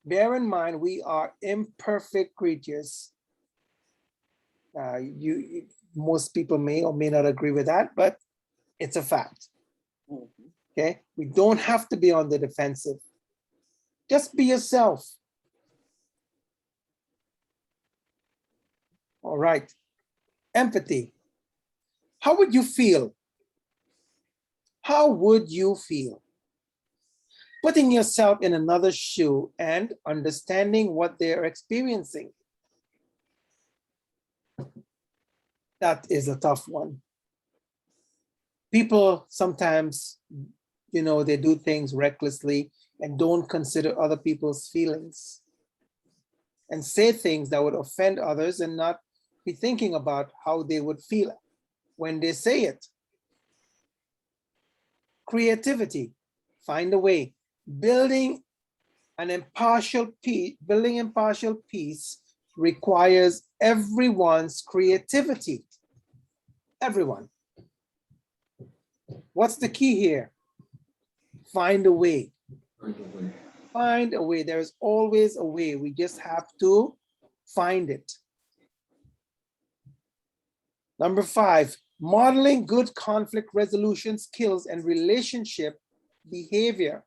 Bear in mind, we are imperfect creatures. Most people may or may not agree with that, but it's a fact. Okay, we don't have to be on the defensive. Just be yourself. All right, empathy. How would you feel? How would you feel? Putting yourself in another's shoe and understanding what they're experiencing. That is a tough one. People sometimes, they do things recklessly and don't consider other people's feelings and say things that would offend others and not be thinking about how they would feel when they say it. Creativity, find a way. Building impartial peace requires everyone's creativity. Everyone. What's the key here? Find a way. Find a way. There's always a way. We just have to find it. Number 5, modeling good conflict resolution skills and relationship behavior.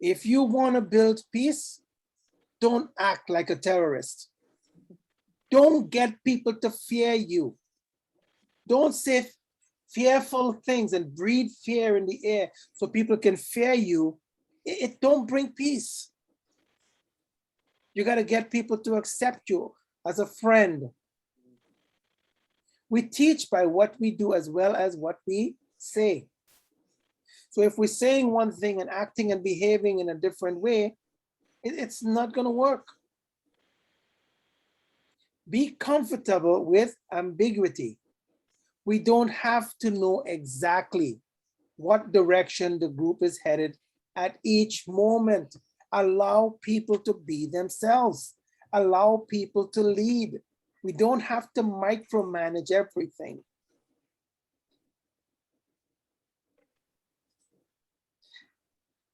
If you want to build peace, don't act like a terrorist. Don't get people to fear you. Don't say fearful things and breathe fear in the air so people can fear you. It don't bring peace. You got to get people to accept you as a friend. We teach by what we do as well as what we say. So if we're saying one thing and acting and behaving in a different way, it's not going to work. Be comfortable with ambiguity. We don't have to know exactly what direction the group is headed at each moment. Allow people to be themselves. Allow people to lead. We don't have to micromanage everything.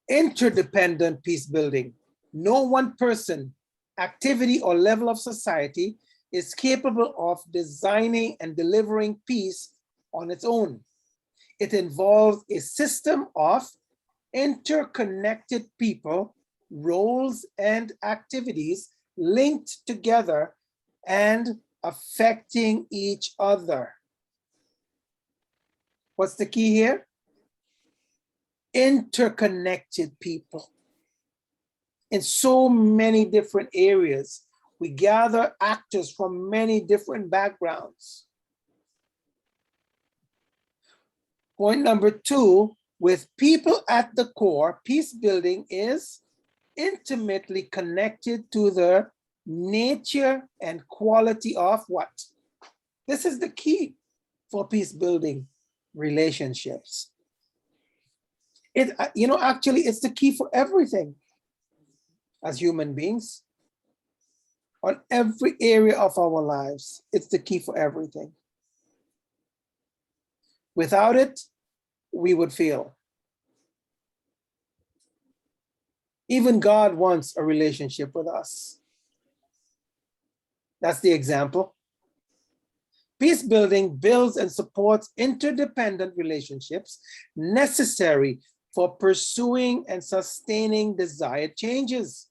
Interdependent peace building. No one person, activity, or level of society is capable of designing and delivering peace on its own. It involves a system of interconnected people, roles, and activities linked together and affecting each other. What's the key here? Interconnected people. In so many different areas, we gather actors from many different backgrounds. Point number 2, with people at the core, peace building is intimately connected to the nature and quality of what? This is the key for peace building relationships. Actually, it's the key for everything as human beings. On every area of our lives, it's the key for everything. Without it, we would fail. Even God wants a relationship with us. That's the example. Peace building builds and supports interdependent relationships necessary for pursuing and sustaining desired changes.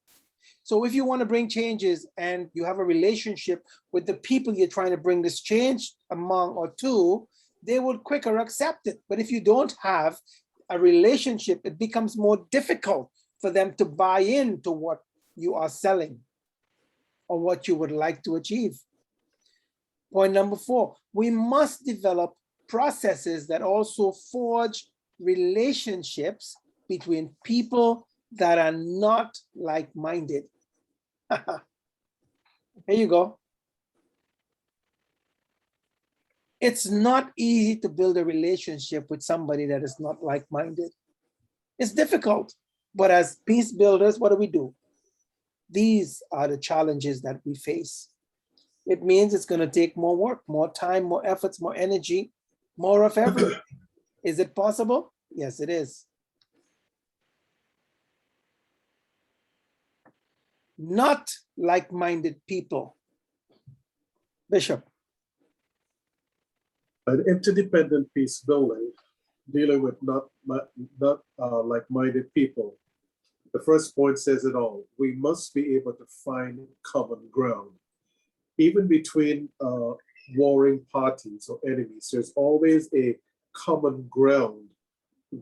So if you want to bring changes and you have a relationship with the people you're trying to bring this change among or to, they will quicker accept it. But if you don't have a relationship, it becomes more difficult for them to buy into what you are selling or what you would like to achieve. Point number 4, we must develop processes that also forge relationships between people that are not like-minded. Here you go. It's not easy to build a relationship with somebody that is not like-minded. It's difficult, but as peace builders, what do? These are the challenges that we face. It means it's going to take more work, more time, more efforts, more energy, more of everything. Is it possible? Yes, it is. Not like-minded people. Bishop. An interdependent peace building, dealing with not like-minded people. The first point says it all. We must be able to find common ground. Even between warring parties or enemies, there's always a common ground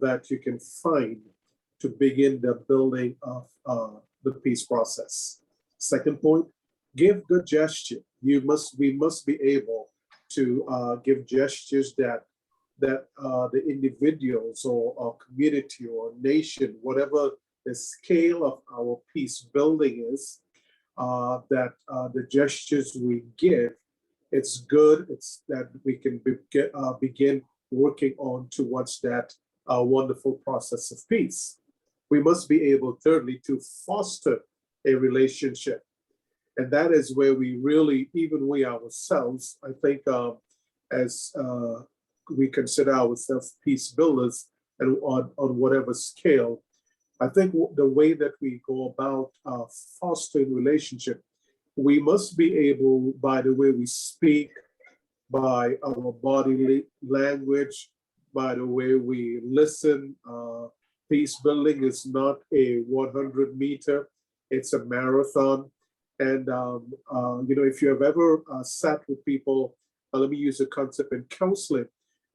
that you can find to begin the building of the peace process. Second point, give good gesture. We must be able to give gestures that the individuals or community or nation, whatever the scale of our peace building is, that the gestures we give, it's good. It's that we can begin working on towards that wonderful process of peace. We must be able, thirdly, to foster a relationship. And that is where we really, even we ourselves, I think, as we consider ourselves peace builders and on whatever scale, I think the way that we go about fostering relationship, we must be able, by the way we speak, by our body language, by the way we listen. Peace building is not a 100-meter, it's a marathon. And, if you have ever sat with people, let me use a concept in counseling,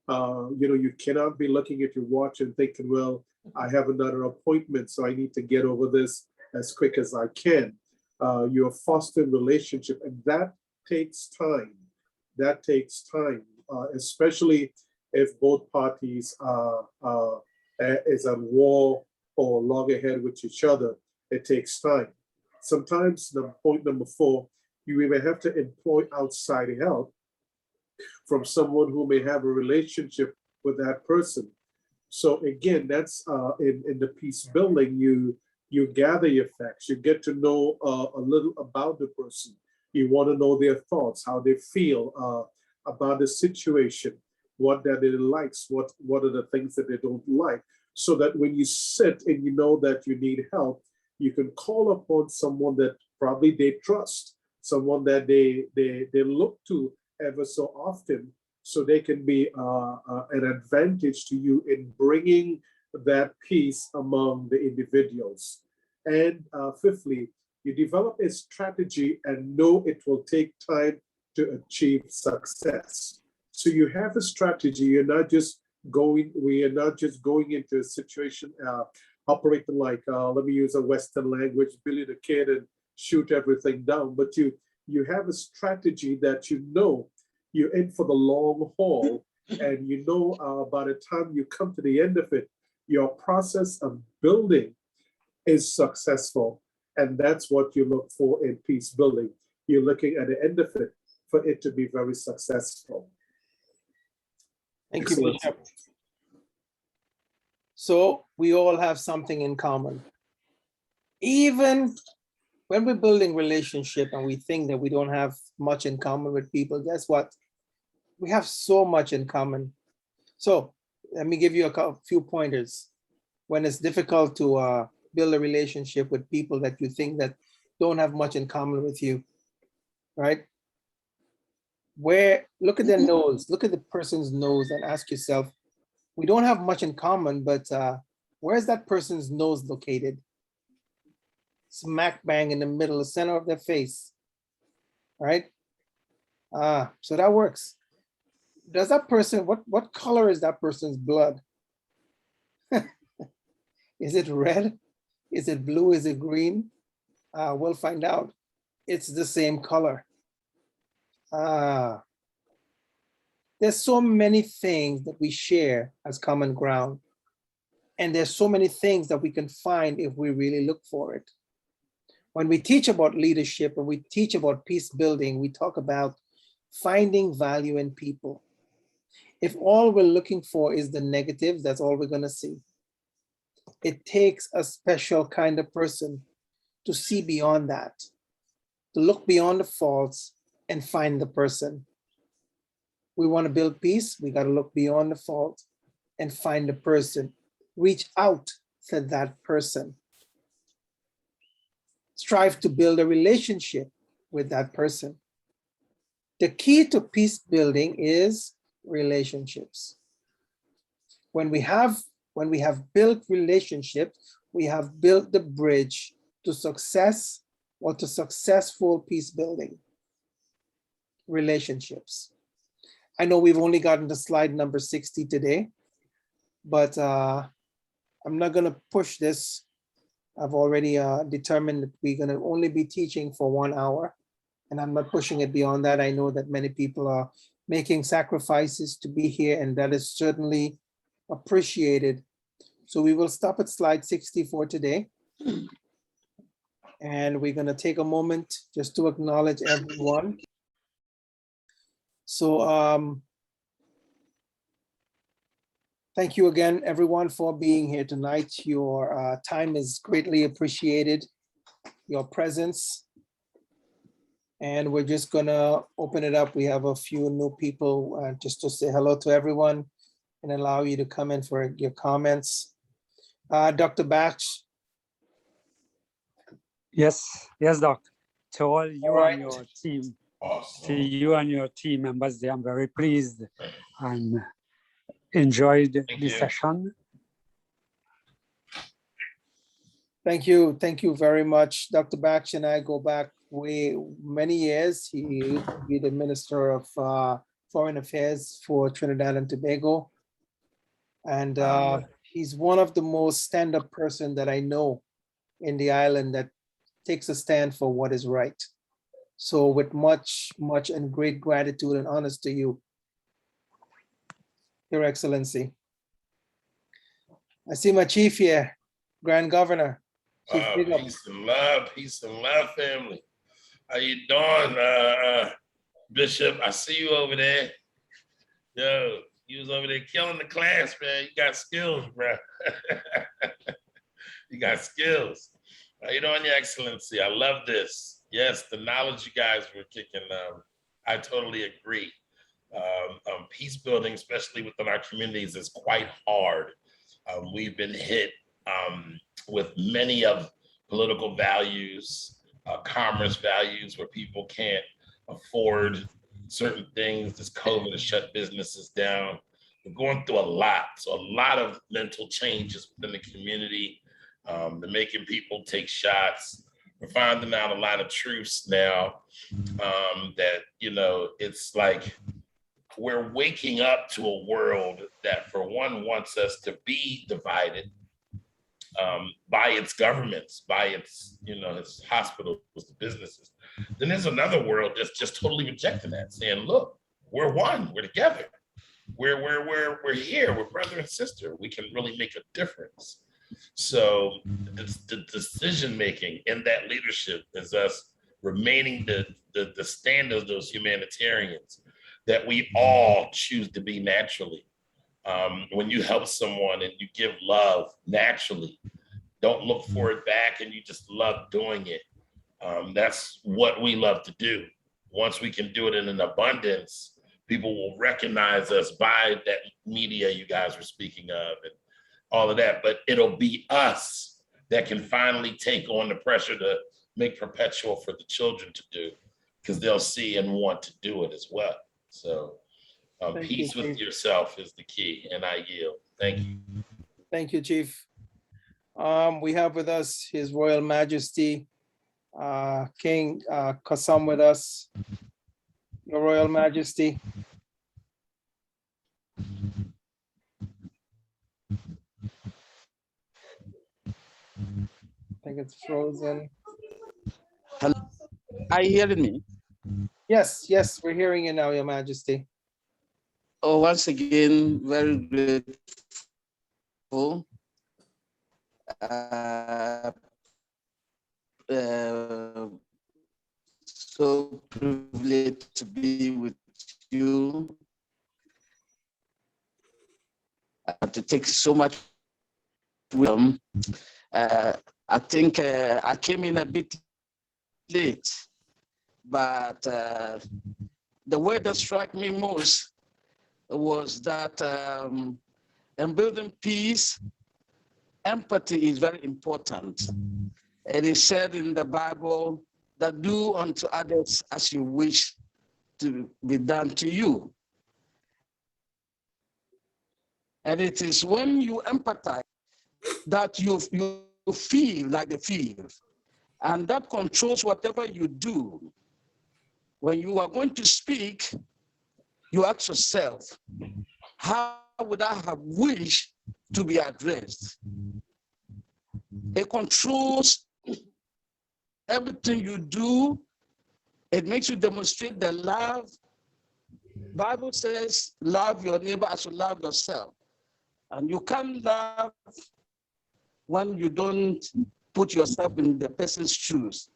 you cannot be looking at your watch and thinking, well, I have another appointment, so I need to get over this as quick as I can. You're fostering relationship, and that takes time. That takes time, especially if both parties is on war or loggerhead with each other. It takes time. Sometimes, point number 4, you may have to employ outside help from someone who may have a relationship with that person. So again, that's in the peace building, you gather your facts, you get to know a little about the person. You want to know their thoughts, how they feel about the situation, what that they likes, what are the things that they don't like, so that when you sit and you know that you need help, you can call upon someone that probably they trust, someone that they look to ever so often, so they can be an advantage to you in bringing that peace among the individuals. And fifthly, you develop a strategy and know it will take time to achieve success. So you have a strategy. We are not just going into a situation operating like, let me use a Western language, Billy the Kid and shoot everything down. But you have a strategy that you're in for the long haul, and by the time you come to the end of it, your process of building is successful. And that's what you look for in peace building. You're looking at the end of it for it to be very successful. Thank you, Bishop. So we all have something in common. Even when we're building relationship and we think that we don't have much in common with people, guess what? We have so much in common. So let me give you a few pointers. When it's difficult to build a relationship with people that you think that don't have much in common with you, right? Look at their nose, look at the person's nose and ask yourself, we don't have much in common, but where's that person's nose located? Smack bang in the middle, the center of their face, right? So that works. Does that person, what color is that person's blood? Is it red? Is it blue? Is it green? We'll find out. It's the same color. There's so many things that we share as common ground. And there's so many things that we can find if we really look for it. When we teach about leadership and we teach about peace building, we talk about finding value in people. If all we're looking for is the negatives, that's all we're gonna see. It takes a special kind of person to see beyond that, to look beyond the faults and find the person. We want to build peace, we got to look beyond the fault and find the person. Reach out to that person. Strive to build a relationship with that person. The key to peace building is relationships. When we have built relationships, we have built the bridge to success or to successful peace building. Relationships. I know we've only gotten to slide number 60 today, but I'm not gonna push this. I've already determined that we're gonna only be teaching for 1 hour, and I'm not pushing it beyond that. I know that many people are making sacrifices to be here, and that is certainly appreciated. So we will stop at slide 60 for today. And we're gonna take a moment just to acknowledge everyone. So thank you again, everyone, for being here tonight. Your time is greatly appreciated, your presence. And we're just gonna open it up. We have a few new people just to say hello to everyone and allow you to come in for your comments. Dr. Batch. Yes, Doctor. To all you All right. and your team, Awesome. to you and your team members, I'm very pleased and enjoyed Thank the you. session. Thank you very much. Dr. Batch and I go back way many years. He used to be the Minister of Foreign Affairs for Trinidad and Tobago. And he's one of the most stand-up person that I know in the island that takes a stand for what is right. So with much and great gratitude and honors to you, Your Excellency. I see my chief here, Grand Governor. Chief Big Up. Peace and love, family. How you doing, Bishop? I see you over there. Yo, you was over there killing the class, man. You got skills, bro. You got skills. How you doing, Your Excellency? I love this. Yes, the knowledge you guys were kicking. I totally agree. Peace building, especially within our communities, is quite hard. We've been hit with many of political values, commerce values, where people can't afford certain things. This COVID has shut businesses down. We're going through a lot. So a lot of mental changes within the community. They're making people take shots. We're finding out a lot of truths now that, you know, it's like we're waking up to a world that, for one, wants us to be divided by its governments, by its, you know, its hospitals, the businesses. Then there's another world that's just totally rejecting that, saying, look, we're one, we're together. We're here, we're brother and sister. We can really make a difference. So the decision-making in that leadership is us remaining the stand of those humanitarians that we all choose to be naturally. When you help someone and you give love naturally, don't look for it back and you just love doing it. That's what we love to do. Once we can do it in an abundance, people will recognize us by that media you guys were speaking of and all of that, but it'll be us that can finally take on the pressure to make perpetual for the children to do, because they'll see and want to do it as well. So peace with yourself is the key, and I yield. Thank you. Thank you, Chief. We have with us His Royal Majesty, King Kasam with us. Your Royal Majesty. I think it's frozen. Hello. Are you hearing me? Yes, we're hearing you now, Your Majesty. Oh, once again, very grateful. So privileged to be with you. to take so much wisdom. I think I came in a bit late, but the word that struck me most was that in building peace, empathy is very important. It is said in the Bible that do unto others as you wish to be done to you. And it is when you empathize that you feel like they feel. And that controls whatever you do. When you are going to speak, you ask yourself, how would I have wished to be addressed? It controls everything you do. It makes you demonstrate the love. Bible says, love your neighbor as you love yourself. And you can't love when you don't put yourself in the person's shoes.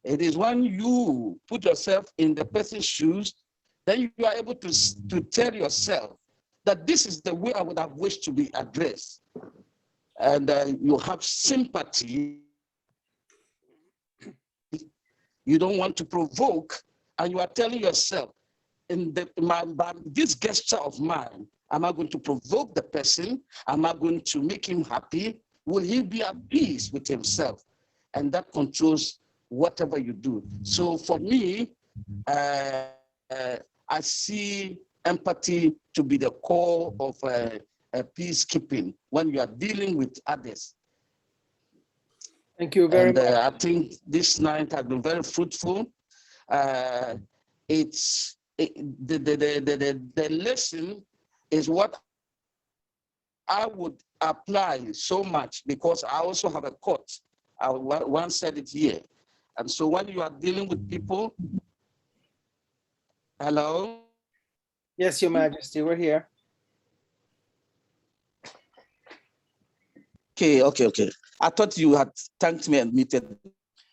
It is when you put yourself in the person's shoes, then you are able to tell yourself that this is the way I would have wished to be addressed. And you have sympathy. You don't want to provoke, and you are telling yourself, by this gesture of mine, am I going to provoke the person? Am I going to make him happy? Will he be at peace with himself? And that controls whatever you do. So for me, I see empathy to be the core of peacekeeping when you are dealing with others. Thank you very much. I think this night has been very fruitful. The lesson is what I would apply so much because I also have a court. I once said it here. And so when you are dealing with people, hello? Yes, Your Majesty, we're here. Okay. I thought you had thanked me and muted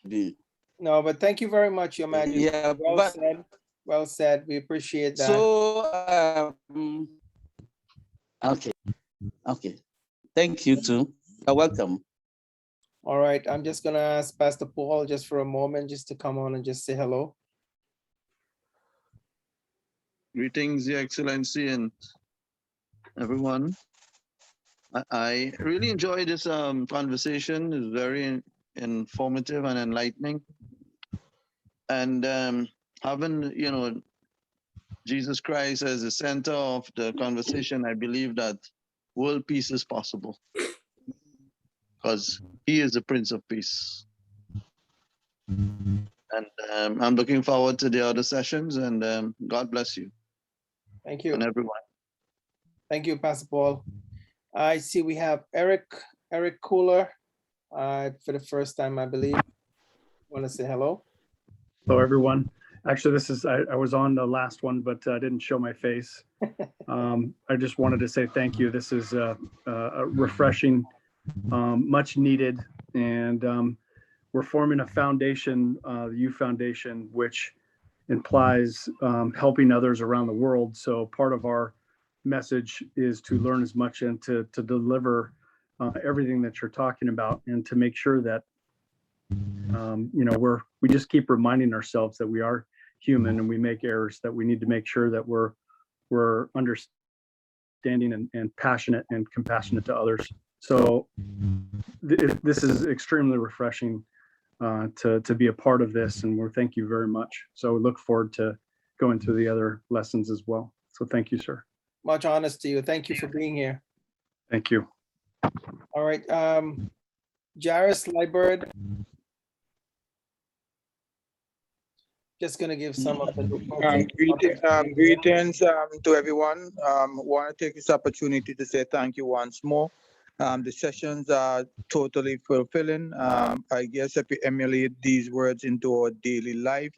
me. No, but thank you very much, Your Majesty. Yeah, Well said. Well said. We appreciate that. So, okay. Thank you too. You're welcome. All right, I'm just gonna ask Pastor Paul just for a moment, just to come on and just say hello. Greetings, Your Excellency, and everyone. I really enjoyed this conversation. It's very informative and enlightening. And having, Jesus Christ as the center of the conversation, I believe that world peace is possible because he is the Prince of Peace. And I'm looking forward to the other sessions, and God bless you. Thank you. And everyone. Thank you, Pastor Paul. I see we have Eric Cooler for the first time, I believe. Want to say hello? Hello, everyone. Actually, I was on the last one, but I didn't show my face. I just wanted to say thank you. This is a refreshing, much needed, and we're forming a foundation, the U Foundation, which implies helping others around the world. So part of our message is to learn as much and to deliver everything that you're talking about, and to make sure that we just keep reminding ourselves that we are human and we make errors, that we need to make sure that we're understanding and passionate and compassionate to others. So this is extremely refreshing to be a part of this, and thank you very much. So we look forward to going through the other lessons as well. So thank you, sir. Much honors to you. Thank you for being here. Thank you. All right, Jairus Liebert. Just gonna give some of the greetings to everyone. Want to take this opportunity to say thank you once more. The sessions are totally fulfilling. I guess if we emulate these words into our daily life,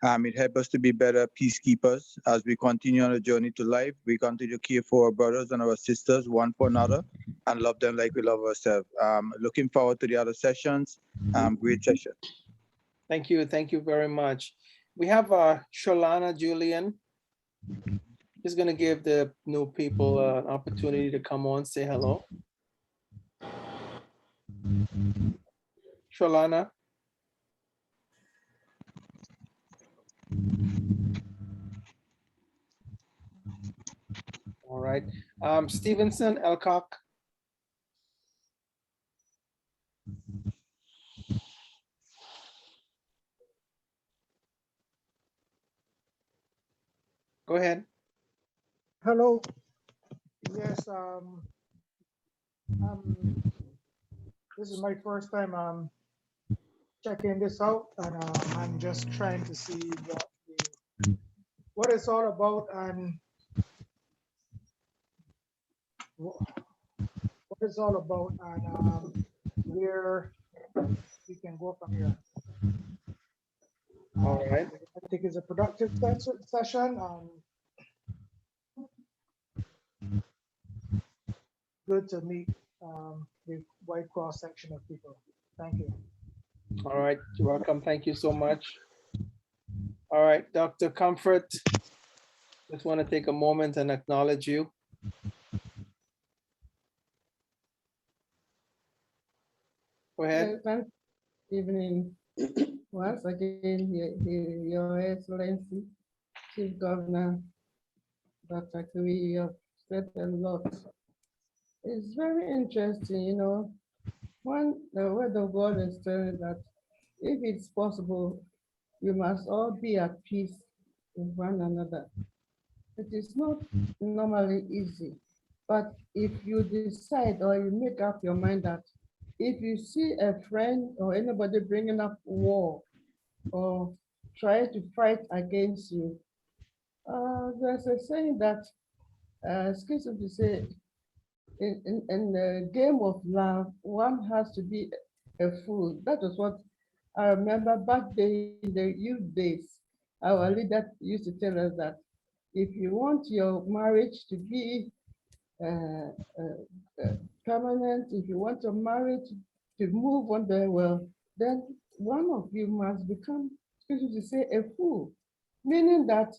it helps us to be better peacekeepers as we continue on a journey to life. We continue to care for our brothers and our sisters, one for another, and love them like we love ourselves. Looking forward to the other sessions. Great session. Thank you very much. We have Sholana Julian. Just gonna give the new people an opportunity to come on, say hello. Shalana. All right. Stevenson, Elcock. Go ahead. Hello. Yes, this is my first time checking this out, and I'm just trying to see what it's all about and what it's all about, and where we can go from here. All right. I think it's a productive session. Good to meet the wide cross section of people. Thank you. All right. You're welcome. Thank you so much. All right, Dr. Comfort. Just want to take a moment and acknowledge you. Go ahead. Pleasant evening. Once again, Your Excellency, Chief Governor, Dr. Kiwi, you have said a lot. It's very interesting, you know. The word of God is telling that if it's possible, you must all be at peace with one another. It is not normally easy, but if you decide or you make up your mind that if you see a friend or anybody bringing up war or try to fight against you, there's a saying that, excuse me to say, in the game of love, one has to be a fool. That was what I remember back in the youth days. Our leader used to tell us that if you want your marriage to be permanent, if you want your marriage to move on very well, then one of you must become, excuse me to say, a fool. Meaning that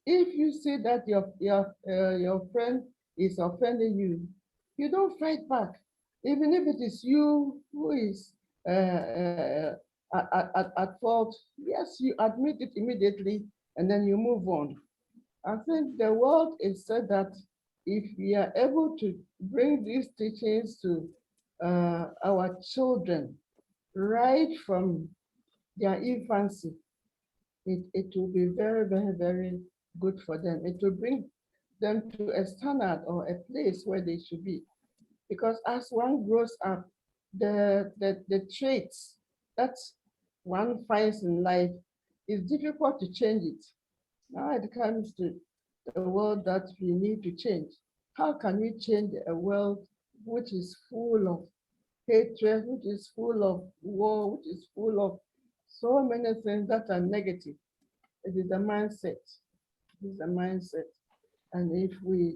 if you see that your friend is offending you, you don't fight back, even if it is you who is at fault. Yes, you admit it immediately, and then you move on. I think the world is said that if we are able to bring these teachings to our children right from their infancy, it will be very, very, very good for them. It will bring them to a standard or a place where they should be. Because as one grows up, the traits that one finds in life is difficult to change it. Now it comes to a world that we need to change. How can we change a world which is full of hatred, which is full of war, which is full of so many things that are negative? It is a mindset. It is a mindset. And if we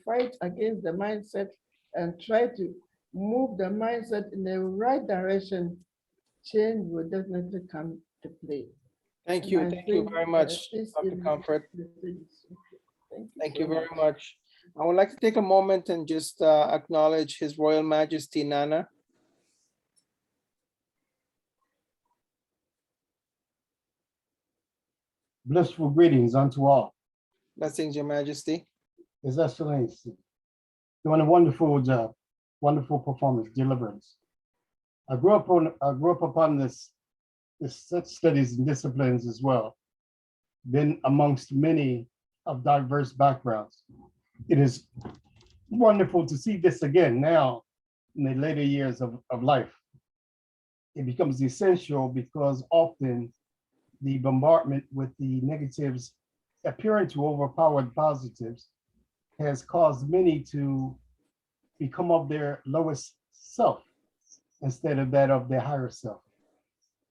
fight against the mindset and try to move the mindset in the right direction, change will definitely come to play. Thank you. Thank you very much, Dr. Comfort. Thank you very much. I would like to take a moment and just acknowledge His Royal Majesty Nana. Blissful greetings unto all. Blessings, Your Majesty. His Excellency, doing a wonderful job, wonderful performance, deliverance. I grew up upon this such studies and disciplines as well. Been amongst many of diverse backgrounds. It is wonderful to see this again now in the later years of life. It becomes essential because often the bombardment with the negatives appearing to overpower the positives has caused many to become of their lowest self instead of that of their higher self.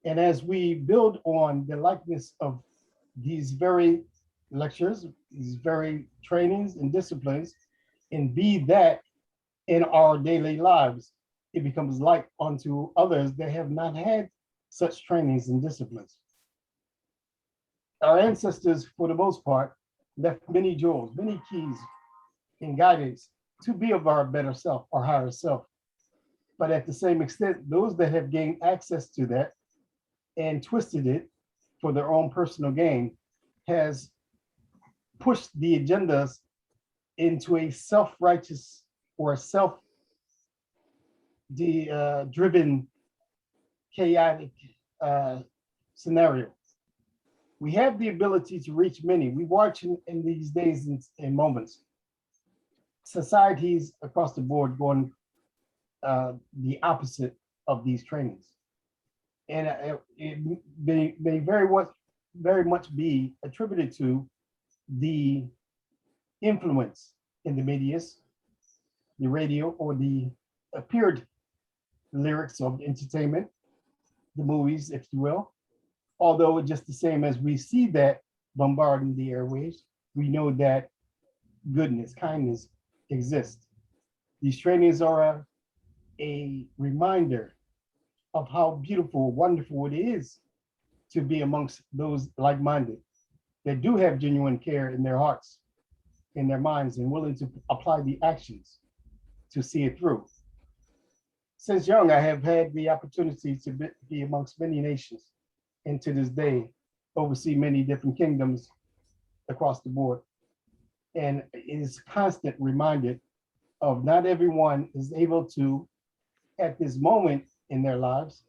And as we build on the likeness of these very lectures, these very trainings and disciplines, and be that in our daily lives, it becomes light unto others that have not had such trainings and disciplines. Our ancestors, for the most part, left many jewels, many keys and guidance to be of our better self, our higher self. But at the same extent, those that have gained access to that and twisted it for their own personal gain has pushed the agendas into a self-righteous or self-driven, chaotic scenario. We have the ability to reach many. We watch in these days and moments, societies across the board going the opposite of these trainings. And it may very much be attributed to the influence in the media, the radio, or the appeared lyrics of entertainment, the movies, if you will. Although it's just the same as we see that bombarding the airwaves, we know that goodness, kindness exists. These trainings are a reminder of how beautiful, wonderful it is to be amongst those like-minded that do have genuine care in their hearts, in their minds, and willing to apply the actions to see it through. Since young, I have had the opportunity to be amongst many nations, and to this day, oversee many different kingdoms across the board. And it is constant reminded of not everyone is able to, at this moment in their lives,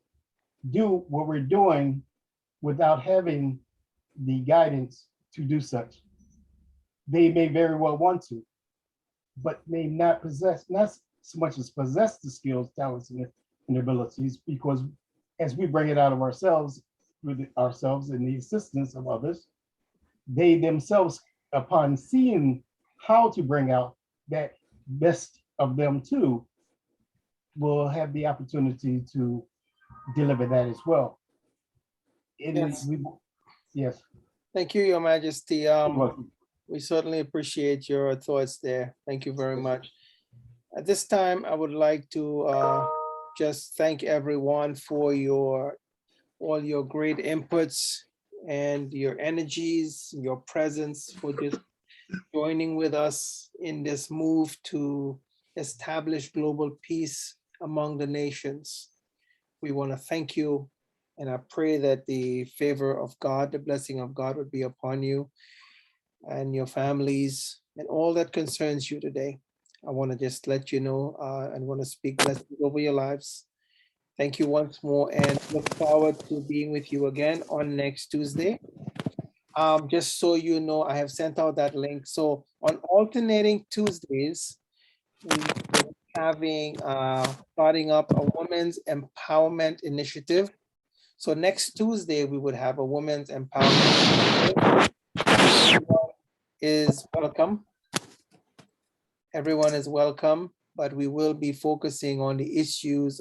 do what we're doing without having the guidance to do such. They may very well want to, but may not possess, not so much as possess the skills, talents, and abilities, because as we bring it out of ourselves, through ourselves and the assistance of others, they themselves, upon seeing how to bring out that best of them too, will have the opportunity to deliver that as well. Yes. Yes. Thank you, Your Majesty. Welcome. We certainly appreciate your thoughts there. Thank you very much. At this time, I would like to just thank everyone for all your great inputs and your energies, your presence, for just joining with us in this move to establish global peace among the nations. We want to thank you, and I pray that the favor of God, the blessing of God would be upon you and your families and all that concerns you today. I want to just let you know and want to speak blessings over your lives. Thank you once more, and look forward to being with you again on next Tuesday. Just so you know, I have sent out that link. So on alternating Tuesdays, we're having starting up a women's empowerment initiative. So next Tuesday, we would have a women's empowerment. Everyone is welcome. Everyone is welcome, but we will be focusing on the issues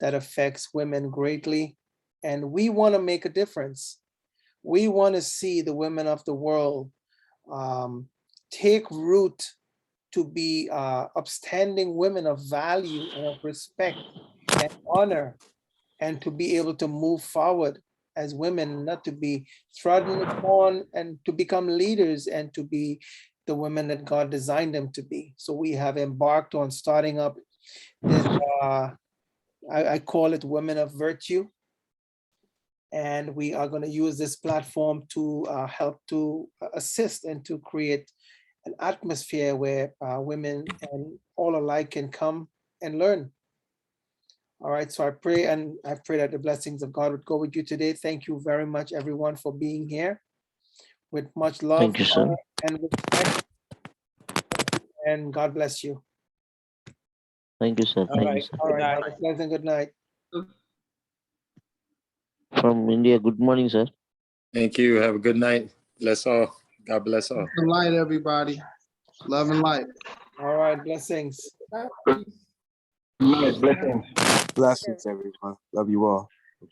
that affects women greatly. And we want to make a difference. We want to see the women of the world take root to be upstanding women of value and of respect and honor, and to be able to move forward as women, not to be trodden upon, and to become leaders and to be the women that God designed them to be. So we have embarked on starting up this, I call it Women of Virtue. And we are going to use this platform to help to assist and to create an atmosphere where women and all alike can come and learn. All right, so I pray that the blessings of God would go with you today. Thank you very much, everyone, for being here. With much love, Thank you, sir. honor, and respect. And God bless you. Thank you, sir. Thank you, sir. All right. Have a pleasant good night. From India, good morning, sir. Thank you. Have a good night. Bless all. God bless all. Good light, everybody. Love and light. All right, blessings. Blessings. Blessings, everyone. Love you all.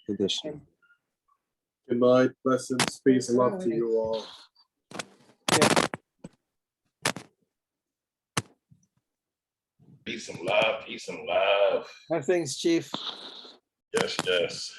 Good issue. Good night, blessings, peace, and love to you all. Peace and love, peace and love. Blessings, Chief. Yes, yes.